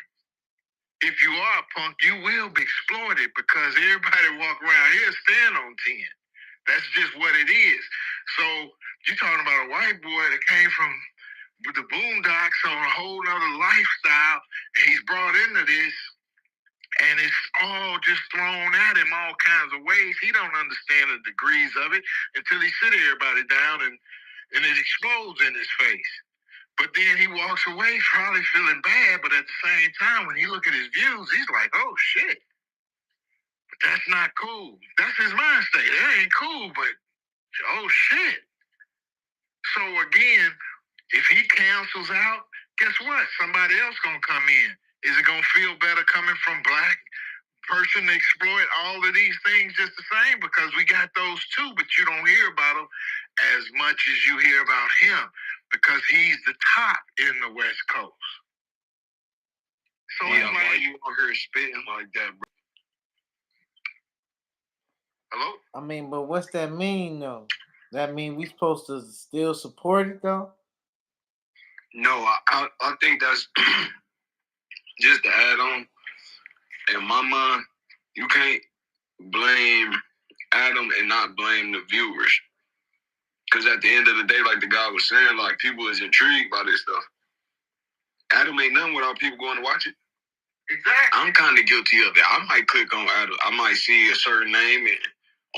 If you are a punk, you will be exploited because everybody walk around here stand on 10. That's just what it is. So you're talking about a white boy that came from the boondocks on a whole nother lifestyle, and he's brought into this, and it's all just thrown at him all kinds of ways. He don't understand the degrees of it until he sit everybody down and it explodes in his face. But then he walks away probably feeling bad, but at the same time, when he look at his views, he's like, oh shit, but that's not cool. That's his mind state. That ain't cool, but oh shit. So again, if he cancels out, guess what? Somebody else gonna come in. Is it gonna feel better coming from black person to exploit all of these things just the same? Because we got those too, but you don't hear about them as much as you hear about him because he's the top in the West Coast. So yeah, why you on here spitting like that, bro? Hello? I mean, but what's that mean though? That mean we supposed to still support it though? No, I think that's just to add on. In my mind, you can't blame Adam and not blame the viewers. Because at the end of the day, like the guy was saying, like people is intrigued by this stuff. Adam ain't nothing without people going to watch it. Exactly. I'm kind of guilty of it. I might click on Adam. I might see a certain name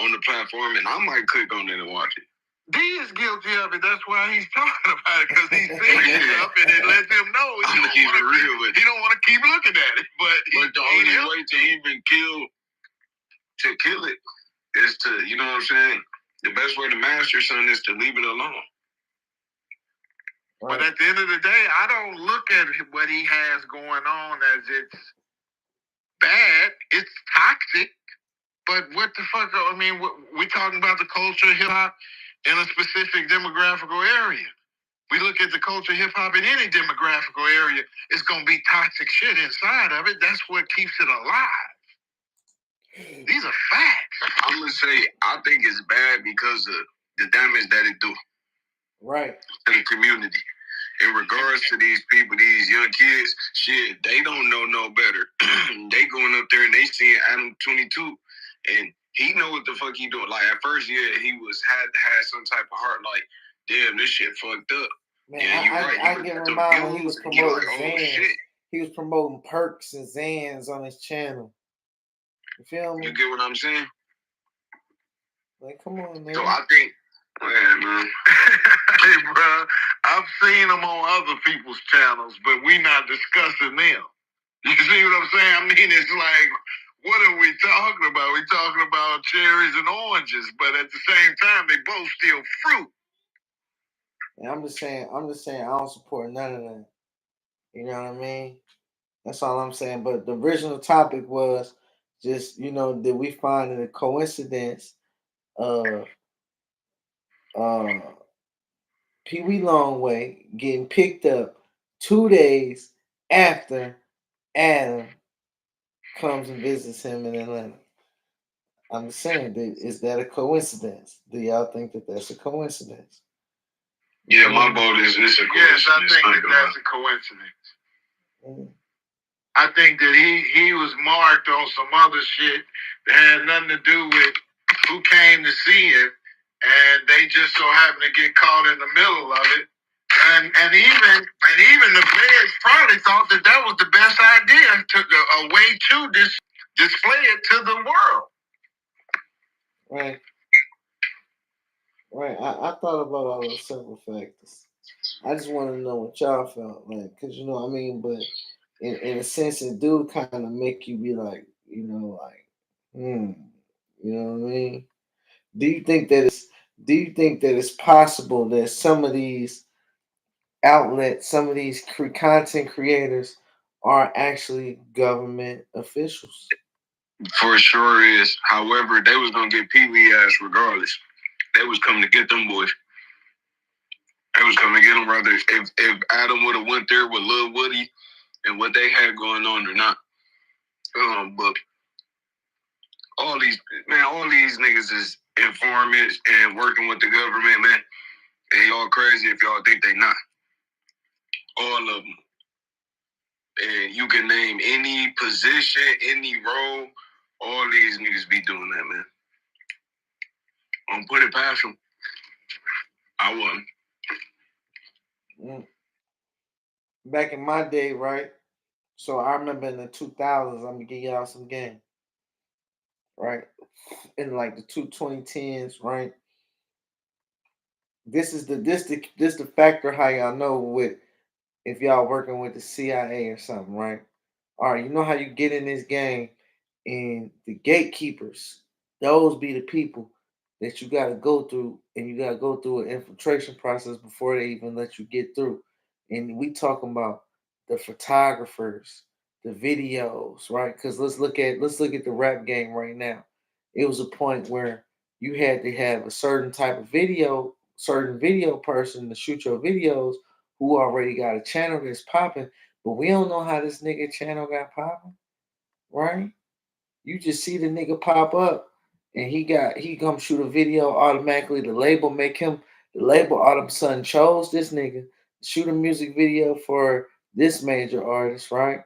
on the platform, and I might click on it and watch it. D is guilty of it. That's why he's talking about it, because he's seeing stuff and it lets him know he don't want to keep looking at it. But the only way to even kill it is to, you know what I'm saying? The best way to master something is to leave it alone. Right. But at the end of the day, I don't look at what he has going on as it's bad. It's toxic. But what the fuck? I mean, we're talking about the culture of hip hop in a specific demographical area. We look at the culture of hip hop in any demographical area, it's going to be toxic shit inside of it. That's what keeps it alive. These are facts. I'm going to say, I think it's bad because of the damage that it do. Right. To the community. In regards to these people, these young kids, shit, they don't know no better. They going up there and they seeing Adam 22, and he know what the fuck he doing. Like at first, yeah, he had to have some type of heart. Like, damn, this shit fucked up. Man, yeah, you're right. I get reminded when he was promoting Zans. Shit. He was promoting perks and Zans on his channel. You feel me? You get what I'm saying? Like, come on, man. So I think. Yeah, man. Hey, bro, I've seen them on other people's channels, but we not discussing them. You see what I'm saying? I mean, it's like, what are we talking about? We're talking about cherries and oranges, but at the same time, they both still fruit. Yeah, I'm just saying, I don't support none of that. You know what I mean? That's all I'm saying. But the original topic was Just did we find it a coincidence of Pee Wee Longway getting picked up 2 days after Adam comes and visits him in Atlanta? I'm just saying, is that a coincidence? Do y'all think that that's a coincidence? Yeah, my vote is it's a coincidence. Yes, I think that's a coincidence. Mm. I think that he was marked on some other shit that had nothing to do with who came to see him, and they just so happened to get caught in the middle of it. And even the feds probably thought that was the best idea, a way to display it to the world. Right. Right. I thought about all those several factors. I just want to know what y'all felt like, because what I mean. But in a sense, it do kind of make you be like, like, you know what I mean? Do you think that it's possible that some of these outlets, some of these content creators are actually government officials? For sure is. However, they was gonna get Pee Wee ass regardless. They was coming to get them boys. They was coming to get them rather if Adam would have went there with Lil Woody and what they had going on or not. But all these niggas is informants and working with the government, man. And y'all crazy if y'all think they not. All of them. And you can name any position, any role. All these niggas be doing that, man. Don't put it past them. I wouldn't. Back in my day, right? So I remember in the 2000s, I'm gonna give y'all some game, right? In like the 2010s, right? This the factor how y'all know with if y'all working with the CIA or something, right? All right, you know how you get in this game and the gatekeepers, those be the people that you got to go through, and you got to go through an infiltration process before they even let you get through. And we talking about the photographers, the videos, right? Because let's look at the rap game right now. It was a point where you had to have a certain type of certain video person to shoot your videos who already got a channel that's popping, but we don't know how this nigga channel got popping, right? You just see the nigga pop up and he come shoot a video automatically. The label all of a sudden chose this nigga to shoot a music video for this major artist, right?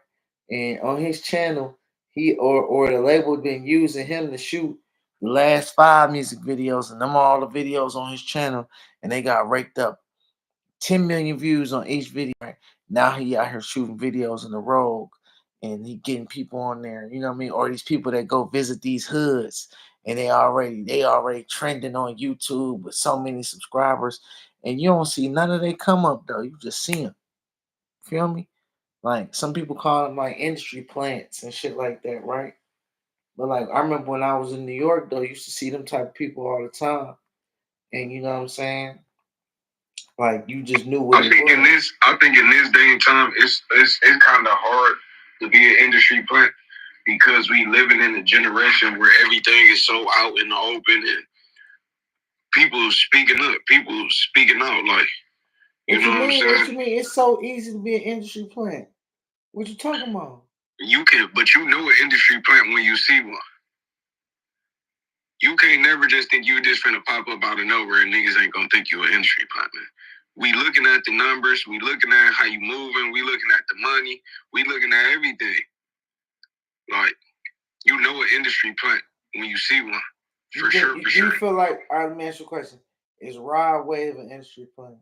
And on his channel, he or the label been using him to shoot the last 5 music videos, and them all the videos on his channel, and they got raked up 10 million views on each video. Right? Now he out here shooting videos in the Rogue, and he getting people on there. You know what I mean? Or these people that go visit these hoods, and they already trending on YouTube with so many subscribers, and you don't see none of they come up though. You just see them. Feel me? Like some people call them like industry plants and shit like that, right? But like I remember when I was in New York though, I used to see them type of people all the time. And you know what I'm saying? Like you just knew what I think in this day and time, it's kind of hard to be an industry plant because we living in a generation where everything is so out in the open and people speaking up, people speaking out. Like What you mean? What you mean? It's so easy to be an industry plant. What you talking about? You can, but you know an industry plant when you see one. You can't never just think you just finna pop up out of nowhere and niggas ain't gonna think you an industry plant, man. We looking at the numbers, we looking at how you moving, we looking at the money, we looking at everything. Like, you know an industry plant when you see one. For sure. Do you feel like, all right, let me ask you a question. Is Rod Wave an industry plant?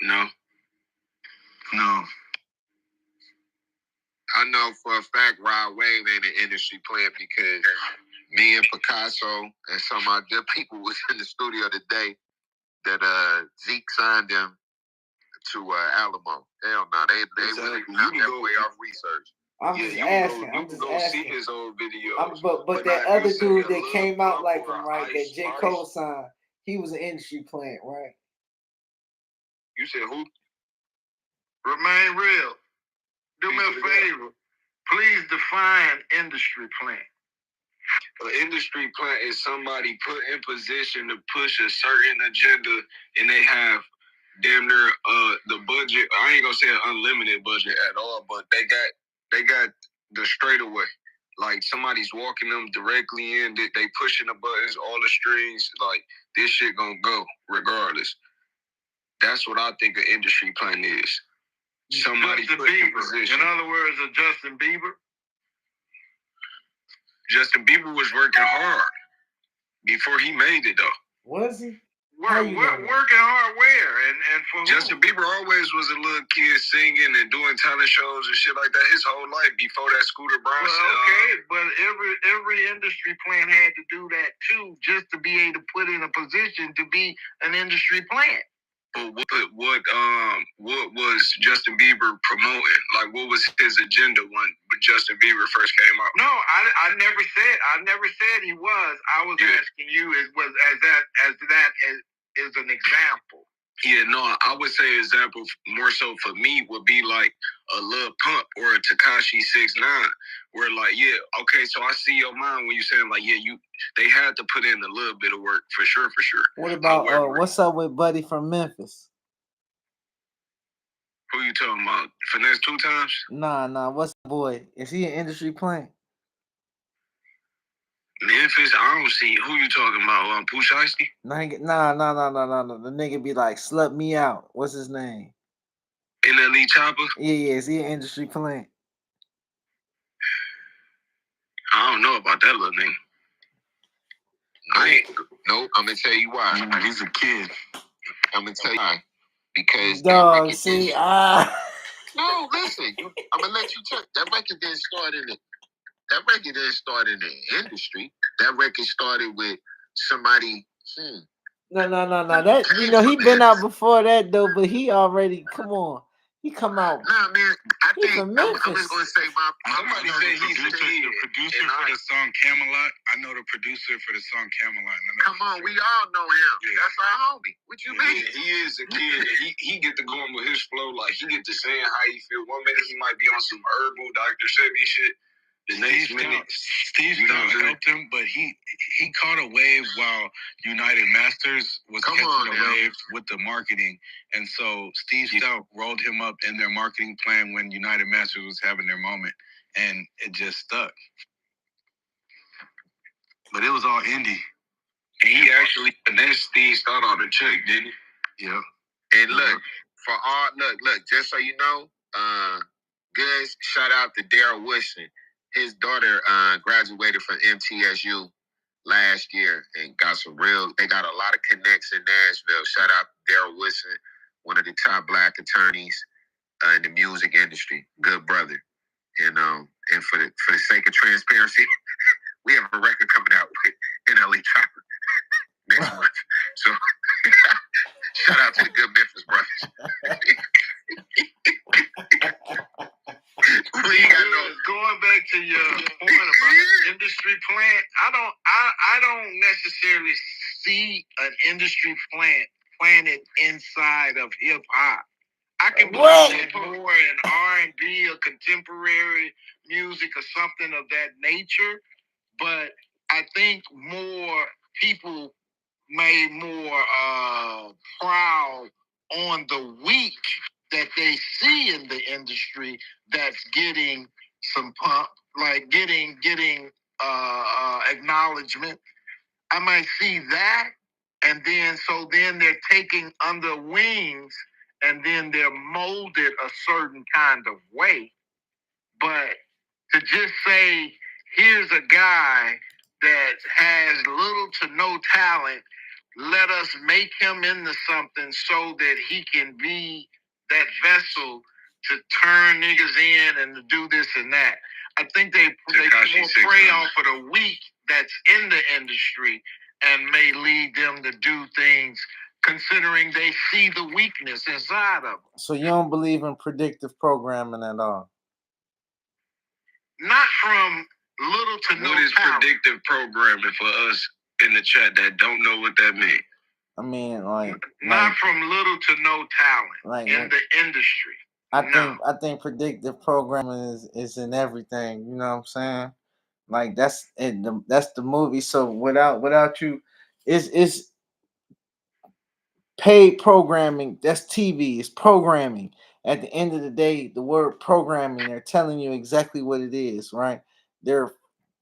No. I know for a fact Rod Wave ain't an industry plant because me and Picasso and some other people was in the studio today that Zeke signed them to Alamo. Hell no, they really not that way off research. I'm just asking. I'm just asking. See his old videos. But that other dude that came out like him, right? That J. Cole signed, he was an industry plant, right? You said who? Remain real. Do me a favor. Please define industry plant? An industry plant is somebody put in position to push a certain agenda, and they have damn near the budget. I ain't gonna say an unlimited budget at all, but they got the straightaway. Like somebody's walking them directly in. They pushing the buttons, all the strings. Like this shit gonna go regardless. That's what I think an industry plan is. Somebody Justin put in Bieber. position. In other words, a Justin Bieber. Justin Bieber was working hard before he made it though. Was he? Working hard where? And for Justin Bieber always was a little kid singing and doing talent shows and shit like that his whole life before that Scooter Braun. Well, okay, but every industry plant had to do that too, just to be able to put in a position to be an industry plant. But what was Justin Bieber promoting? Like, what was his agenda when Justin Bieber first came out? No, I never said he was. I was asking you as an example. Yeah, no, I would say example more so for me would be like a Lil Pump or a Tekashi 6ix9ine, where like, yeah, okay, so I see your mind when you saying like, yeah, they had to put in a little bit of work for sure. What about what's up with Buddy from Memphis? Who you talking about? Finesse 2 times? Nah, what's the boy? Is he an industry plant? Memphis, I don't see. Who you talking about? Pooh Shiesty? Nah. The nigga be like, slut me out. What's his name? NLE Chopper? Yeah. Is he an industry plant? I don't know about that little nigga. Nope, I'm gonna tell you why. He's a kid. I'm gonna tell you why. Because dog, see, No, listen. I'm gonna let you check. That record didn't start in the industry. That record started with somebody. No. That he been out before that though, but he already he come out. Nah, man. I think from I'm Memphis. just gonna say Somebody said he's the producer for the song Camelot. I know the producer for the song Camelot. Come on, we all know him. Yeah. That's our homie. What you mean? He is a kid. He get to going with his flow. Like he get to saying how he feel. One minute he might be on some herbal Dr. Sebi shit. The next minute, Steve helped him, but he caught a wave while United Masters was catching a wave with the marketing, and so Steve Stout rolled him up in their marketing plan when United Masters was having their moment, and it just stuck. But it was all indie. And he actually finessed Steve Stout on the check, didn't he? Yeah. And look, just so you know, Goodz, shout out to Daryl Woodson. His daughter graduated from MTSU last year and they got a lot of connects in Nashville. Shout out to Daryl Woodson, one of the top black attorneys in the music industry. Good brother. And for the sake of transparency, we have a record coming out with NLE Chopper next month. So shout out to the good Memphis brothers. Going back to your point about industry plant, I don't necessarily see an industry plant planted inside of hip hop. I can believe it more in R&B or contemporary music or something of that nature, but I think more people made more proud on the weak that they see in the industry that's getting some pump, like getting acknowledgement. I might see that, and then they're taking under wings, and then they're molded a certain kind of way. But to just say, here's a guy that has little to no talent, let us make him into something so that he can be that vessel to turn niggas in and to do this and that. I think they more prey off of the weak that's in the industry and may lead them to do things considering they see the weakness inside of them. So you don't believe in predictive programming at all? Not from little to no talent. What is predictive programming for us in the chat that don't know what that means? I mean, not from little to no talent in the industry. I think predictive programming is in everything. You know what I'm saying? Like that's the movie. So without you, it's paid programming. That's TV. It's programming. At the end of the day, the word programming, they're telling you exactly what it is, right? They're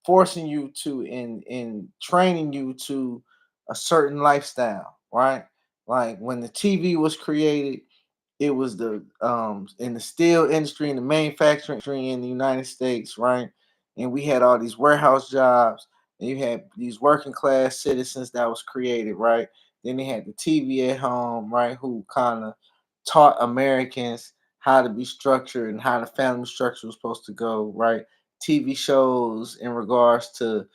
forcing you to in training you to a certain lifestyle, right? Like when the TV was created, it was the in the steel industry and the manufacturing industry in the United States, right? And we had all these warehouse jobs, and you had these working class citizens that was created, right? Then they had the TV at home, right? Who kind of taught Americans how to be structured and how the family structure was supposed to go, right? TV shows in regards to,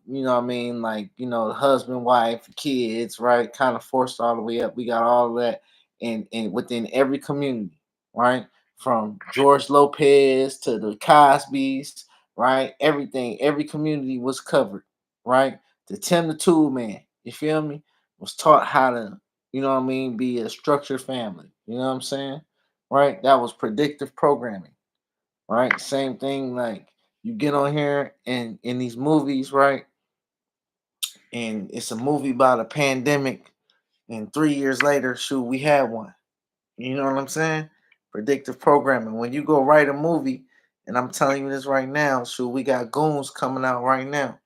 you know what I mean, like, you know, the husband, wife, kids, right? Kind of forced all the way up. We got all of that in within every community, right? From George Lopez to the Cosby's, right? Everything, every community was covered, right? The Tim the Tool Man, you feel me? Was taught how to, you know what I mean, be a structured family. You know what I'm saying? Right? That was predictive programming, right? Same thing, like you get on here and in these movies, right? And it's a movie about a pandemic, and 3 years later, shoot, we had one. You know what I'm saying? Predictive programming. When you go write a movie, and I'm telling you this right now, shoot, we got Goons coming out right now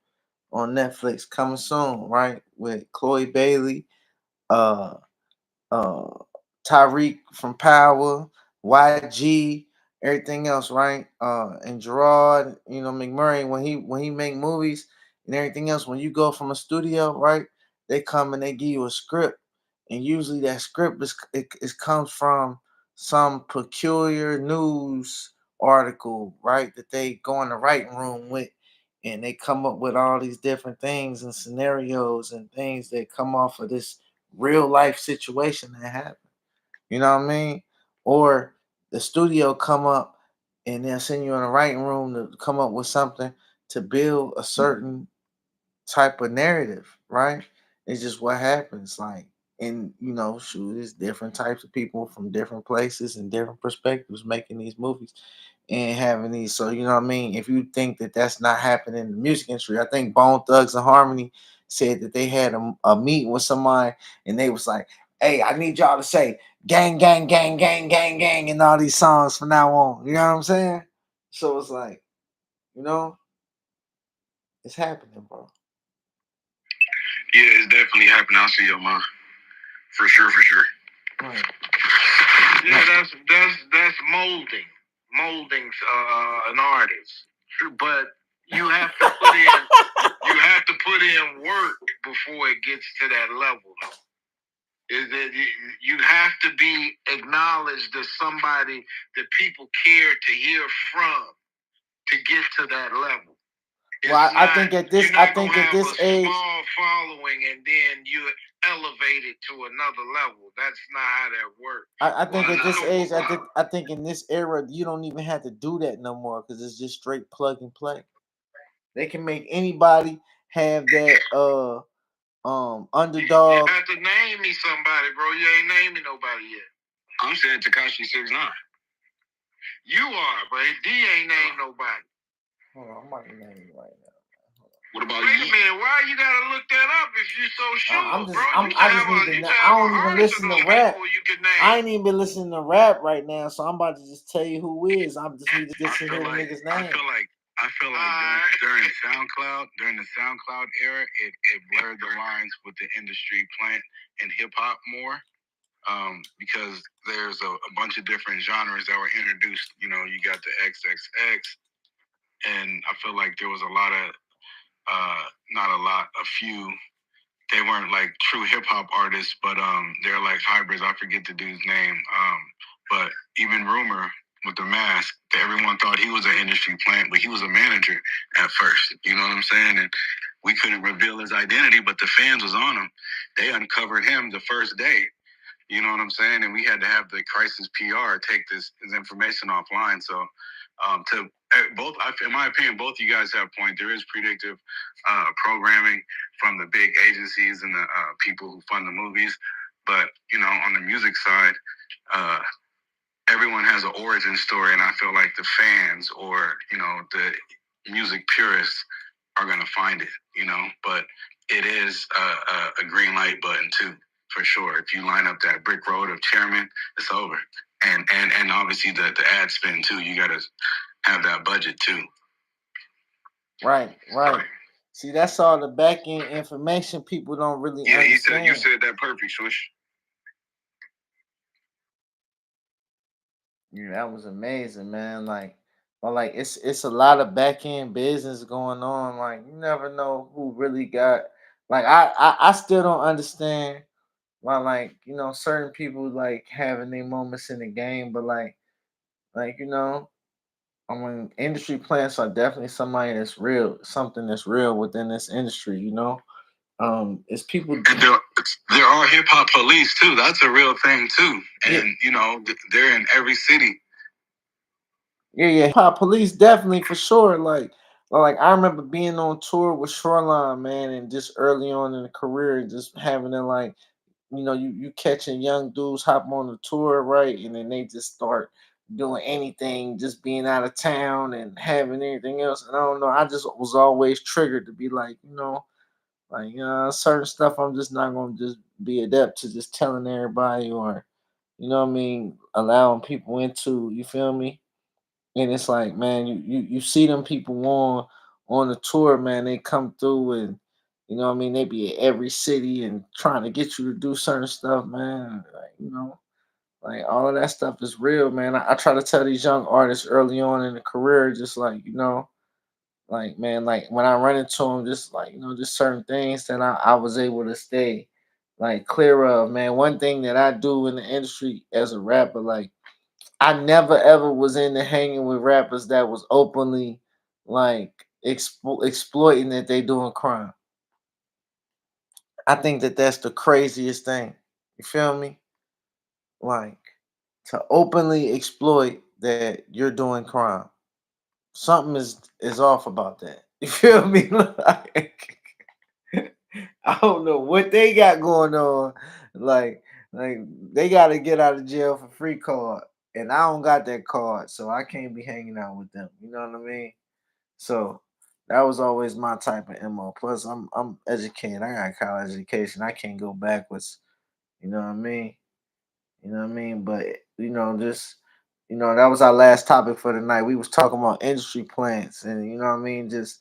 on Netflix, coming soon, right? With Chloe Bailey, uh, uh Tyreek from Power, YG, everything else, right? And Gerard, you know, McMurray, when he make movies and everything else, when you go from a studio, right? They come and they give you a script. And usually that script it comes from some peculiar news article, right? That they go in the writing room with, and they come up with all these different things and scenarios and things that come off of this real life situation that happened. You know what I mean? Or the studio come up and they'll send you in a writing room to come up with something to build a certain type of narrative, right? It's just what happens. Like, and you know, shoot, there's different types of people from different places and different perspectives making these movies and having these. So you know what I mean. If you think that that's not happening in the music industry, I think Bone Thugs and Harmony said that they had a meeting with somebody and they was like, "Hey, I need y'all to say gang, gang, gang, gang, gang, gang in all these songs from now on." You know what I'm saying? So it's like, you know, it's happening, bro. Yeah, it's definitely happening. I see your mom. For sure, for sure. Right. Yeah, that's molding an artist. But you have to put in work before it gets to that level. Is that you have to be acknowledged as somebody that people care to hear from to get to that level. Well, I think at this, I think at this age, small following and then you elevate it to another level. That's not how that works. I think at this age, I think in this era, you don't even have to do that no more because it's just straight plug and play. They can make anybody have that underdog. You have to name me somebody, bro. You ain't naming nobody yet. I'm saying Tekashi 6ix9ine. You are, but D ain't named nobody. Hold on, I'm about to name you right now. What about Wait you? a minute, why you gotta look that up if you're so sure, bro? I just need to know. I don't even listen to rap. I ain't even been listening to rap right now, so I'm about to just tell you who is. I'm just need to get to hear the nigga's name. I feel like during the SoundCloud era, it blurred the lines with the industry plant and hip hop more. Because there's a bunch of different genres that were introduced. You know, you got the XXX, and I feel like there was a lot of, not a lot, a few. They weren't like true hip hop artists, but they're like hybrids. I forget the dude's name. But even Rumor with the mask, everyone thought he was an industry plant, but he was a manager at first. You know what I'm saying? And we couldn't reveal his identity, but the fans was on him. They uncovered him the first day. You know what I'm saying? And we had to have the crisis PR take this information offline. So, to both, in my opinion, both you guys have point. There is predictive programming from the big agencies and the people who fund the movies. But you know, on the music side, everyone has an origin story, and I feel like the fans or, you know, the music purists are going to find it, you know, but it is a green light button too, for sure. If you line up that brick road of chairman, it's over. And obviously the ad spend too, you got to have that budget too. Right. See, that's all the back end information people don't really understand. You said that perfect, Swish. Yeah, that was amazing, man. Like it's a lot of back end business going on. Like you never know who really got. Like I still don't understand why, like, you know, certain people like having their moments in the game, but like, you know, I mean, industry plants are definitely somebody that's real, something that's real within this industry. You know, it's people. And there are hip hop police too. That's a real thing too, and you know, they're in every city. Yeah, hip hop police definitely for sure. Like I remember being on tour with Shoreline, man, and just early on in the career, just having to, like, you know, you catching young dudes hop on the tour, right, and then they just start doing anything, just being out of town and having anything else. And I don't know, I just was always triggered to be like, you know, like, certain stuff I'm just not gonna just be adept to just telling everybody, or, you know what I mean, allowing people into, you feel me? And it's like, man, you see them people on the tour, man, they come through, and, you know what I mean, they be at every city and trying to get you to do certain stuff, man. Like, you know, like all of that stuff is real, man. I try to tell these young artists early on in the career, just like, you know, like, man, like when I run into them, just like, you know, just certain things that I was able to stay like clear of, man. One thing that I do in the industry as a rapper, like, I never ever was into hanging with rappers that was openly like exploiting that they doing crime. I think that that's the craziest thing. You feel me? Like, to openly exploit that you're doing crime. Something is off about that. You feel me? Like, I don't know what they got going on. Like, like they got to get out of jail for free card, and I don't got that card, so I can't be hanging out with them. You know what I mean? So that was always my type of mo. Plus, I'm educated. I got college education. I can't go backwards. You know what I mean? You know what I mean? But, you know, just, you know, that was our last topic for the night. We was talking about industry plants, and, you know what I mean, just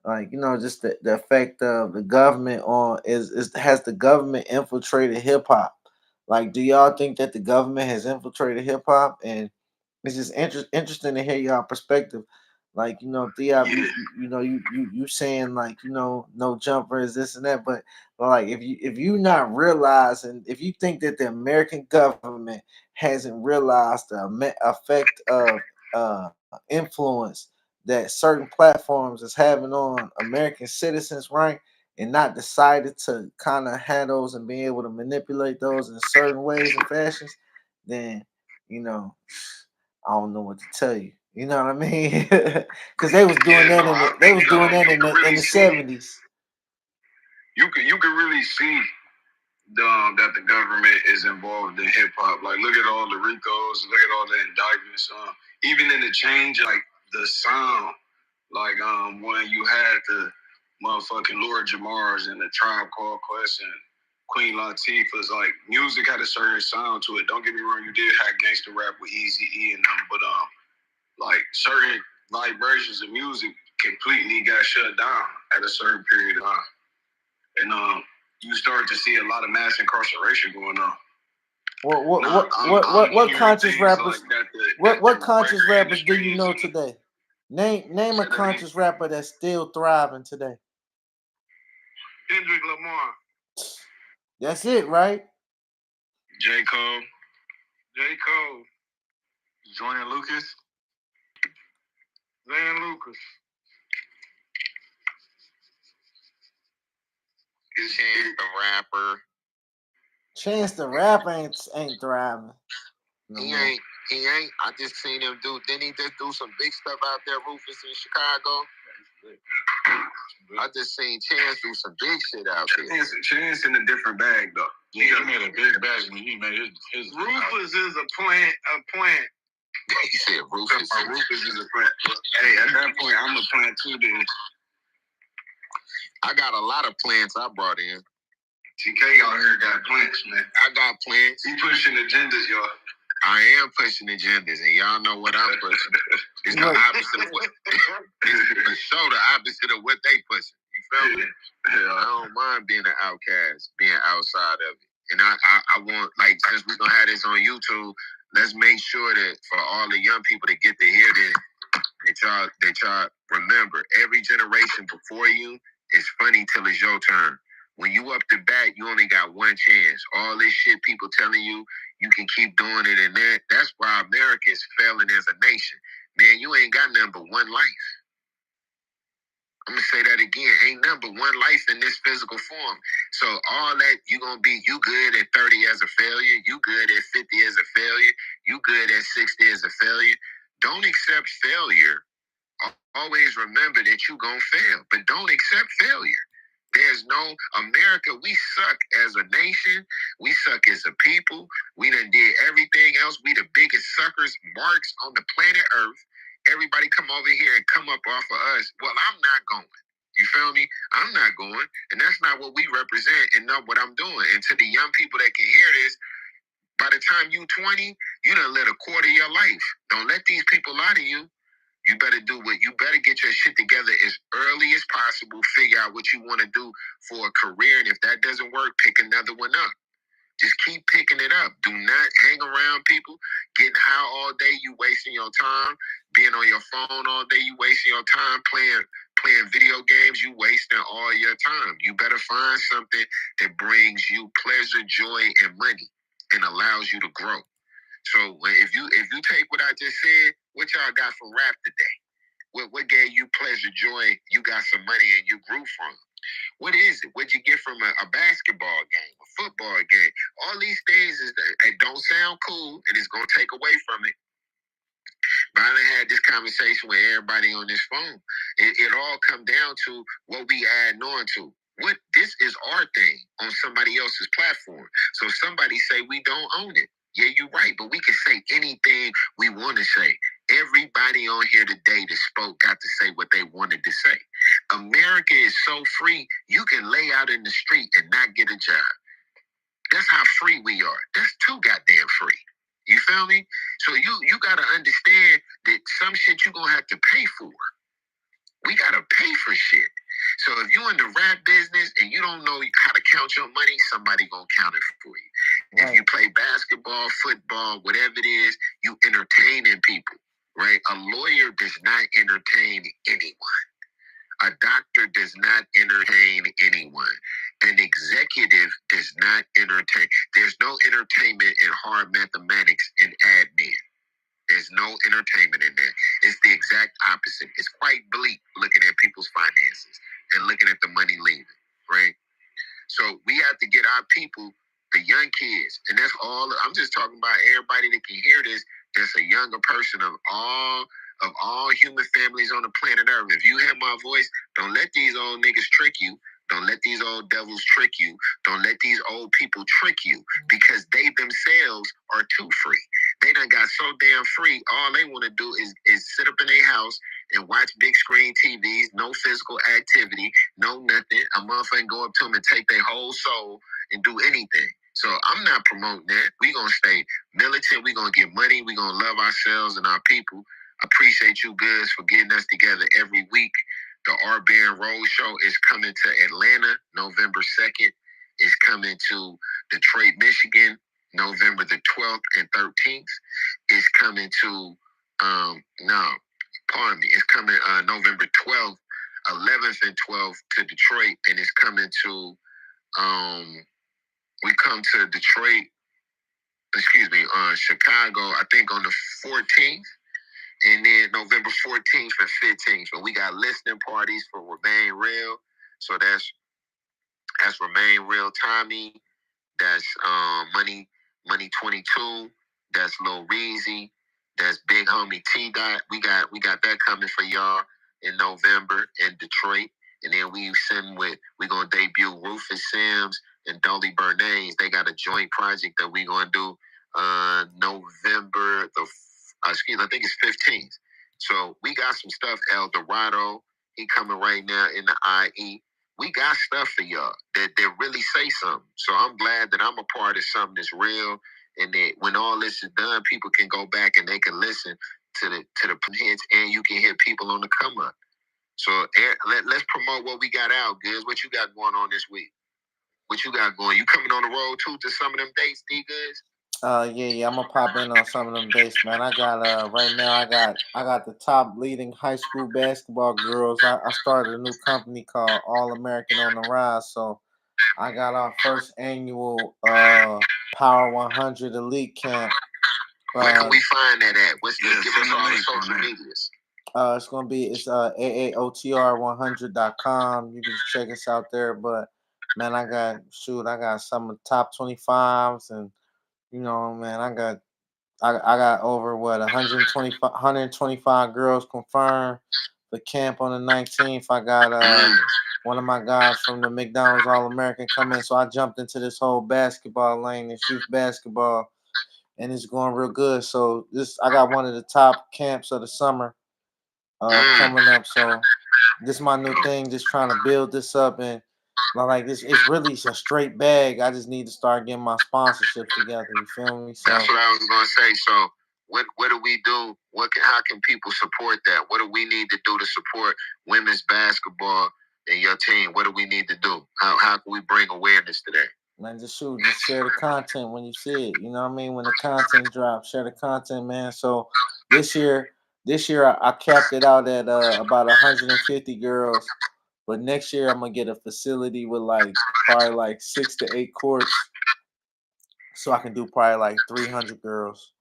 like, you know, just the effect of the government on is has the government infiltrated hip hop? Like, do y'all think that the government has infiltrated hip hop? And it's just interesting to hear y'all perspective. Like, you know, Theop, you know, you saying, like, you know, no jumpers, this and that, but like, if you not realizing, if you think that the American government hasn't realized the effect of influence that certain platforms is having on American citizens, right? And not decided to kind of have those and be able to manipulate those in certain ways and fashions, then, you know, I don't know what to tell you. You know what I mean? Because they was doing that in the 70s. You can really see that the government is involved in hip hop. Like, look at all the RICOs, look at all the indictments. Even in the change, like the sound, like when you had the motherfucking Lord Jamar's and the Tribe Called Quest and Queen Latifah's, like, music had a certain sound to it. Don't get me wrong, you did have gangster rap with Eazy-E and them, but like certain vibrations of music completely got shut down at a certain period of time, and you start to see a lot of mass incarceration going on. What conscious rappers? What conscious rappers do you know today? Name a conscious rapper that's still thriving today. Kendrick Lamar. That's it, right? J. Cole. Joyner Lucas. Van Lucas. Chance the Rapper. Chance the Rapper ain't thriving. No he ain't. I just seen him do. Didn't he just do some big stuff out there, Rufus, in Chicago? I just seen Chance do some big shit out there. Chance in a different bag, though. He made a big bag when he made his Rufus is a plant. He said Rufus. Rufus is a plant. Hey, at that point, I'm a plant too. Then I got a lot of plants I brought in. TK out here got plants, man. I got plants. He pushing agendas, y'all. I am pushing agendas, and y'all know what I'm pushing. It's the opposite of what. It's for sure the opposite of what they pushing. You feel me? Yeah. I don't mind being an outcast, being outside of it. And I want, like, since we're gonna have this on YouTube, let's make sure that for all the young people that get to hear this, that y'all remember, every generation before you is funny till it's your turn. When you up the bat, you only got one chance. All this shit people telling you, you can keep doing it, and that's why America is failing as a nation. Man, you ain't got nothing but one life. I'm gonna say that again. Ain't nothing but one life in this physical form. So all that you gonna be, you good at 30 as a failure, you good at 50 as a failure, you good at 60 as a failure. Don't accept failure. Always remember that you gonna fail, but don't accept failure. There's no America. We suck as a nation. We suck as a people. We done did everything else. We the biggest suckers, marks on the planet Earth. Everybody come over here and come up off of us. Well, I'm not going. You feel me? I'm not going. And that's not what we represent and not what I'm doing. And to the young people that can hear this, by the time you 20, you done let a quarter of your life. Don't let these people lie to you. You better you better get your shit together as early as possible, figure out what you want to do for a career, and if that doesn't work, pick another one up. Just keep picking it up. Do not hang around people. Getting high all day, you wasting your time. Being on your phone all day, you wasting your time. Playing video games, you wasting all your time. You better find something that brings you pleasure, joy, and money, and allows you to grow. So if you take what I just said, what y'all got from rap today? What gave you pleasure, joy? You got some money and you grew from. What is it? What'd you get from a basketball game, a football game? All these things it don't sound cool, and it's gonna take away from it. But I done had this conversation with everybody on this phone. It all come down to what we add on to. This is our thing on somebody else's platform. So somebody say we don't own it. Yeah, you're right, but we can say anything we want to say. Everybody on here today that spoke got to say what they wanted to say. America is so free, you can lay out in the street and not get a job. That's how free we are. That's too goddamn free. You feel me? So you got to understand that some shit you going to have to pay for. We got to pay for shit. So if you in the rap business and you don't know how to count your money, somebody going to count it for you. Right. If you play basketball, football, whatever it is, you entertaining people, right? A lawyer does not entertain anyone. A doctor does not entertain anyone. An executive does not entertain. There's no entertainment in hard mathematics and admin. There's no entertainment in that. It's the exact opposite. It's quite bleak looking at people's finances and looking at the money leaving, right? So we have to get our people, the young kids, and that's all. I'm just talking about everybody that can hear this. That's a younger person of all human families on the planet Earth. If you hear my voice, don't let these old niggas trick you. Don't let these old devils trick you. Don't let these old people trick you, because they themselves are too free. They done got so damn free. All they want to do is sit up in their house and watch big screen TVs, no physical activity, no nothing. A motherfucker go up to them and take their whole soul and do anything. So I'm not promoting that. We gonna stay militant. We gonna get money. We gonna love ourselves and our people. Appreciate you Goodz for getting us together every week. The R Baron Road Show is coming to Atlanta November 2nd. It's coming to Detroit, Michigan, November the 12th and 13th. It's coming to it's coming November 12th, 11th and 12th to Detroit, and it's coming to we come to Detroit, Chicago, I think on the 14th. And then November 14th and 15th. And we got listening parties for Remain Real. So that's Remain Real Tommy. That's Money 22. That's Lil Reezy. That's Big Homie T Dot. We got that coming for y'all in November in Detroit. And then we gonna debut Rufus Sims, and Dolly Bernays. They got a joint project that we gonna do November I think it's 15th. So we got some stuff. El Dorado, he coming right now in the IE. We got stuff for y'all that really say something. So I'm glad that I'm a part of something that's real, and that when all this is done, people can go back and they can listen to the hits, and you can hear people on the come up. So let's promote what we got out, Goodz. What you got going on this week? What you got going? You coming on the road too to some of them dates, D Goodz? Yeah, I'm gonna pop in on some of them dates, man. I got right now I got the top leading high school basketball girls. I started a new company called All American on the Rise. So I got our first annual Power 100 Elite Camp. Where can we find that at? Give us all the social medias. It's AAOTR100.com. You can just check us out there. But man, I got some of the top 25s, and man, I got over 125 girls confirmed for camp on the 19th. I got one of my guys from the McDonald's All American coming, so I jumped into this whole basketball lane, this youth basketball, and it's going real good. So I got one of the top camps of the summer coming up. So this is my new thing, just trying to build this up, and like this, it's really a straight bag. I just need to start getting my sponsorships together. You feel me? So that's what I was gonna say. So what do we do? How can people support that? What do we need to do to support women's basketball and your team? What do we need to do? How can we bring awareness to that? Man, just share the content when you see it. You know what I mean? When the content drops, share the content, man. So this year I capped it out at about 150 girls. But next year I'm gonna get a facility with probably 6 to 8 courts, so I can do probably 300 girls.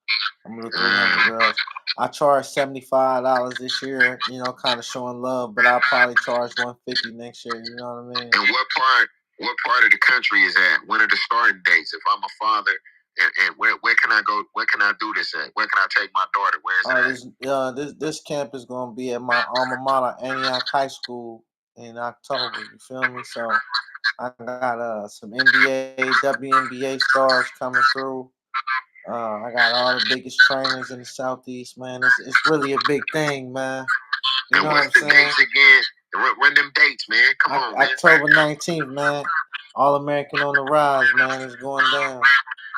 I'm gonna do 300 girls. I charge $75 this year, kind of showing love, but I'll probably charge $150 next year. You know what I mean? And what part of the country is that? When are the starting dates? If I'm a father, and where can I go? Where can I do this at? Where can I take my daughter? Where is it at? This camp is gonna be at my alma mater, Antioch High School, in October. You feel me? So I got some NBA, WNBA stars coming through. I got all the biggest trainers in the Southeast, man. It's really a big thing, man. You know what I'm saying? Dates again? Run them dates, man. Come on, man. October 19th, man. All American on the Rise, man. It's going down.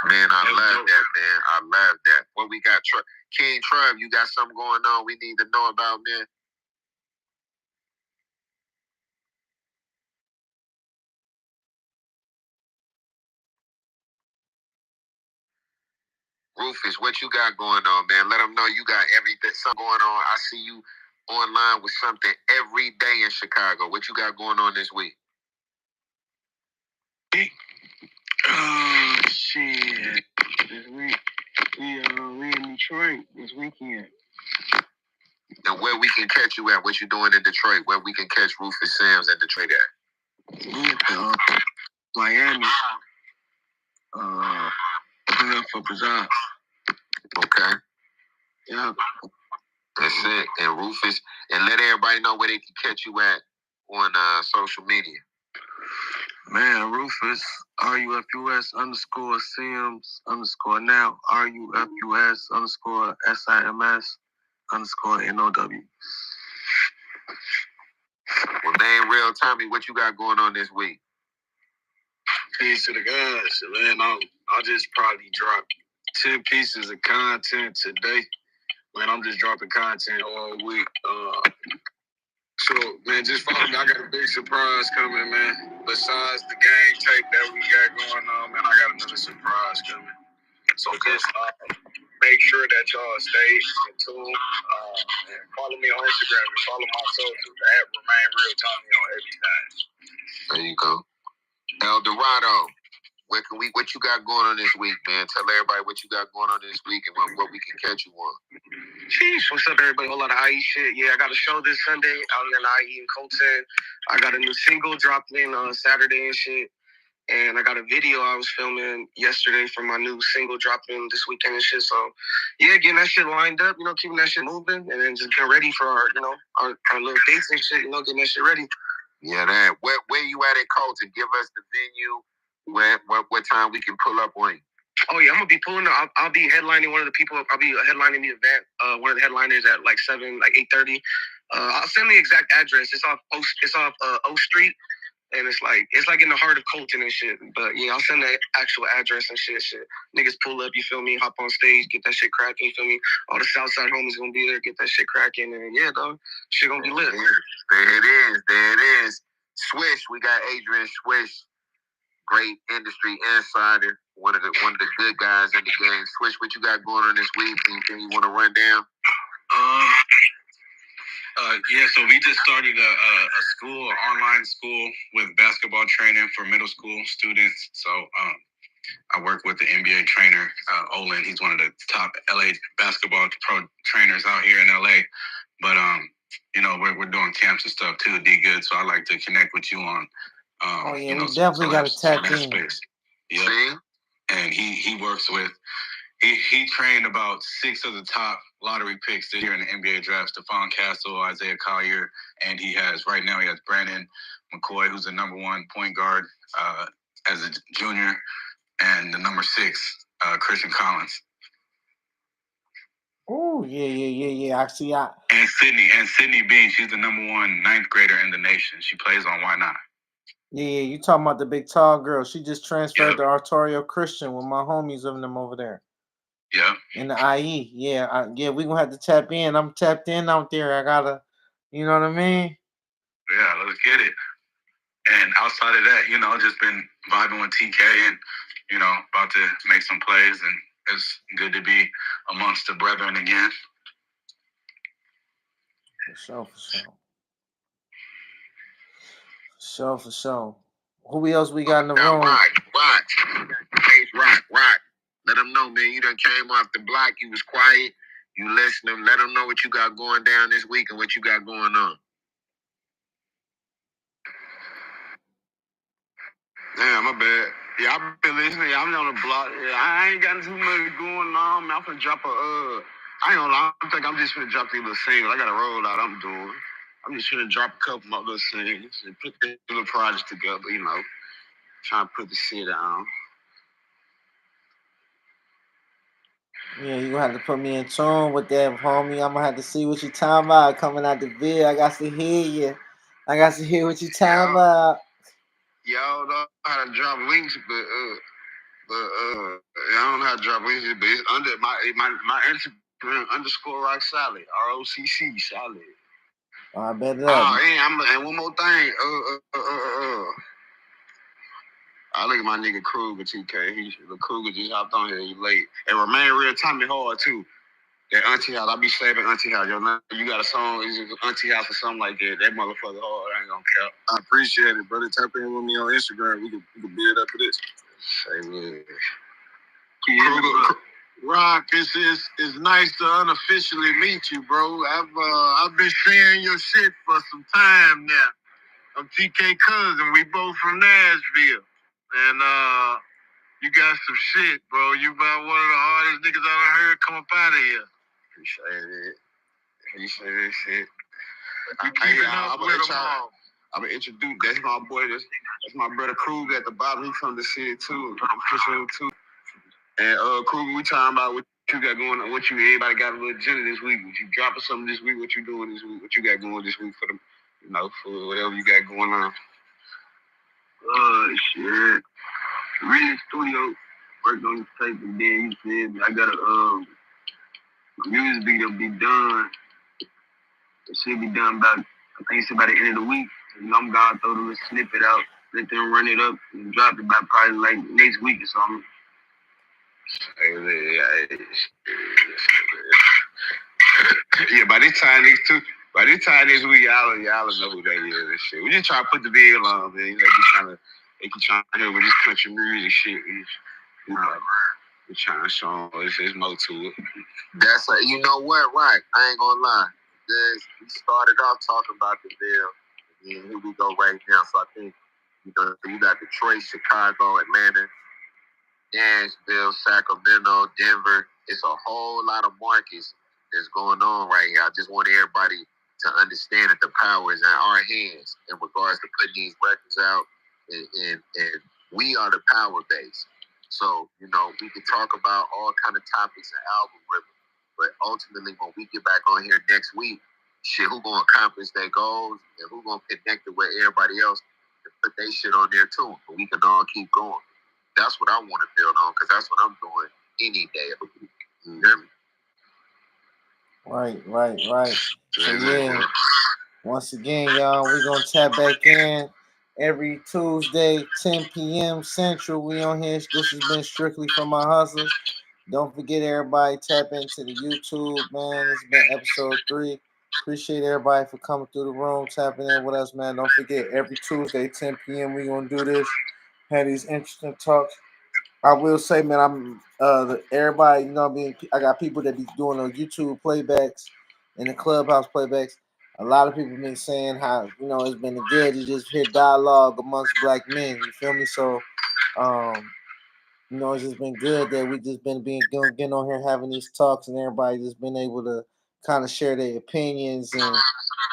Man, I love that, man. I love that. What we got, King Trev, you got something going on we need to know about, man? Rufus, what you got going on, man? Let them know you got something going on. I see you online with something every day in Chicago. What you got going on this week? Shit. This week, we in Detroit this weekend. And where we can catch you at? What you doing in Detroit? Where we can catch Rufus Sims in Detroit at? Miami. Pulling up for Bazaar. Okay. Yeah. That's it. And Rufus, and let everybody know where they can catch you at on social media. Man, Rufus, RUFUS _ Sims _ now, RUFUS _ SIMS _ NOW. Well, man, real Tommy, what you got going on this week? Peace to the guys, man. I'll just probably drop 10 pieces of content today. Man, I'm just dropping content all week. So, man, just follow me. I got a big surprise coming, man. Besides the game tape that we got going on, man, I got another surprise coming. So just make sure that y'all stay in tune. And follow me on Instagram and follow my socials at Remain Real Tommy on everything. There you go. El Dorado, what you got going on this week, man? Tell everybody what you got going on this week and what we can catch you on. Jeez, what's up, everybody? A whole lot of IE shit. Yeah, I got a show this Sunday out in IE in Colton. I got a new single dropped in on Saturday and shit. And I got a video I was filming yesterday for my new single dropping this weekend and shit. So, yeah, getting that shit lined up, keeping that shit moving. And then just getting ready for our little dates and shit, getting that shit ready. Yeah, that. Where you at Colton? Give us the venue, what time we can pull up on you? Oh yeah, I'm gonna be pulling up. I'll be headlining one of the people. I'll be headlining the event. One of the headliners at like 8:30. I'll send the exact address. It's off O Street, and it's like in the heart of Colton and shit. But yeah, I'll send the actual address and shit. Niggas pull up, you feel me? Hop on stage, get that shit cracking. You feel me? All the Southside homies gonna be there, get that shit cracking, and yeah, dog, shit gonna be lit. There it is. Swish, we got Adrian Swish, great industry insider, one of the good guys in the game. Swish, what you got going on this week? Anything you want to run down? Yeah, so we just started a school, an online school with basketball training for middle school students. So I work with the NBA trainer, Olin. He's one of the top LA basketball pro trainers out here in LA. But you know, we're doing camps and stuff too, Goodz. So I like to connect with you on we definitely got to tap in. Space. Yeah. And he works with he trained about 6 of the top lottery picks this year in the NBA draft: Stephon Castle, Isaiah Collier, and he has Brandon McCoy, who's the number 1 point guard as a junior, and the number 6 Christian Collins. Oh yeah. I see. And Sydney Bean, she's the number 1 ninth grader in the nation. She plays on Why Not. Yeah, you talking about the big tall girl? She just transferred to Artorio Christian with my homies of them over there. Yeah. In the IE, yeah, we gonna have to tap in. I'm tapped in out there. I gotta, you know what I mean? Yeah, let's get it. And outside of that, you know, just been vibing with TK and, you know, about to make some plays, and it's good to be amongst the brethren again. For sure. Who else we got in the room? Rock. Let them know, man. You done came off the block. You was quiet. You listening. Let them know what you got going down this week and what you got going on. Damn, my bad. Yeah, I've been listening. I'm on the block. Yeah, I ain't got too much going on. Man, I'm finna drop I ain't gonna lie. I think I'm just finna drop these little singles. I got a rollout I'm doing. I'm just finna drop a couple of my little singles and put the little project together, you know. Trying to put the shit on. Yeah, you gonna have to put me in tune with that, homie. I'm gonna have to see what you talking about coming out the vid. I got to hear you. I got to hear what you talking about. Y'all know how to drop links, but I don't know how to drop links, but it's under my Instagram _rock solid, ROCC solid. I bet that. And one more thing, I look at my nigga Kruger, TK. Kruger just hopped on here. He late. And remain real Tommy Hard too. That Auntie House, I be saving Auntie House. You got a song, is it Auntie House or something like that? That motherfucker hard. I ain't gonna care. I appreciate it, brother. Tap in with me on Instagram. We can build up for this. Say what? Kruger, Rock, it's nice to unofficially meet you, bro. I've been sharing your shit for some time now. I'm TK cousin. We both from Nashville. And you got some shit, bro. You about one of the hardest niggas I done heard come up out of here. Appreciate it. Appreciate shit. I'm gonna introduce. That's my boy. That's my brother Kruger at the bottom. He from the city too. I'm pushing him too. And Kruger, we talking about what you got going on. What you everybody got a little agenda this week? What you dropping something this week? What you doing this week? What you got going this week for the, you know, for whatever you got going on? Shit. Really studio, worked on the tape, and then you said I got a music video be done. It should be done by, I think it's about the end of the week. You know, I'm gonna throw the little snippet out, let them run it up, and drop it by probably like next week or something. Yeah, by this time next week, y'all know who that is and shit. We just try to put the video on, man. They keep trying to hear with this country music shit. We trying to show them there's more to it. That's you know what, right? I ain't gonna lie. We started off talking about the bill, and here we go right now. So I think you got Detroit, Chicago, Atlanta, Nashville, Sacramento, Denver. It's a whole lot of markets that's going on right here. I just want everybody to understand that the power is in our hands in regards to putting these records out and We are the power base. So, you know, we can talk about all kind of topics and algorithms, but ultimately when we get back on here next week, shit, who gonna accomplish their goals and who gonna connect it with everybody else and put their shit on there too. But we can all keep going. That's what I want to build on because that's what I'm doing any day of the week. You hear me? Right. So yeah, once again, y'all, we're gonna tap back in every Tuesday, 10 p.m. Central. We on here. This has been strictly for My Hustlaz. Don't forget, everybody, tap into the YouTube, man. It's been episode 3. Appreciate everybody for coming through the room, tapping in with us, man. Don't forget, every Tuesday, 10 p.m. we gonna do this. Have these interesting talks. I will say, man, I'm everybody, you know what I mean? I got people that be doing the YouTube playbacks and the clubhouse playbacks. A lot of people been saying how, you know, it's been good to just hear dialogue amongst black men. You feel me? So you know, it's just been good that we just been getting on here having these talks and everybody just been able to kind of share their opinions and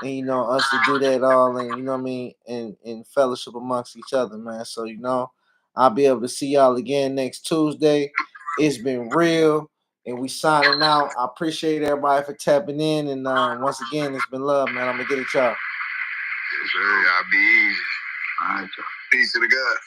you know us to do that all and you know what I mean and fellowship amongst each other, man. So you know, I'll be able to see y'all again next Tuesday. It's been real and we signing out. I appreciate everybody for tapping in and once again it's been love, man. I'm gonna get it y'all. Yes, sir. Y'all be easy. All right, y'all. Peace to the God.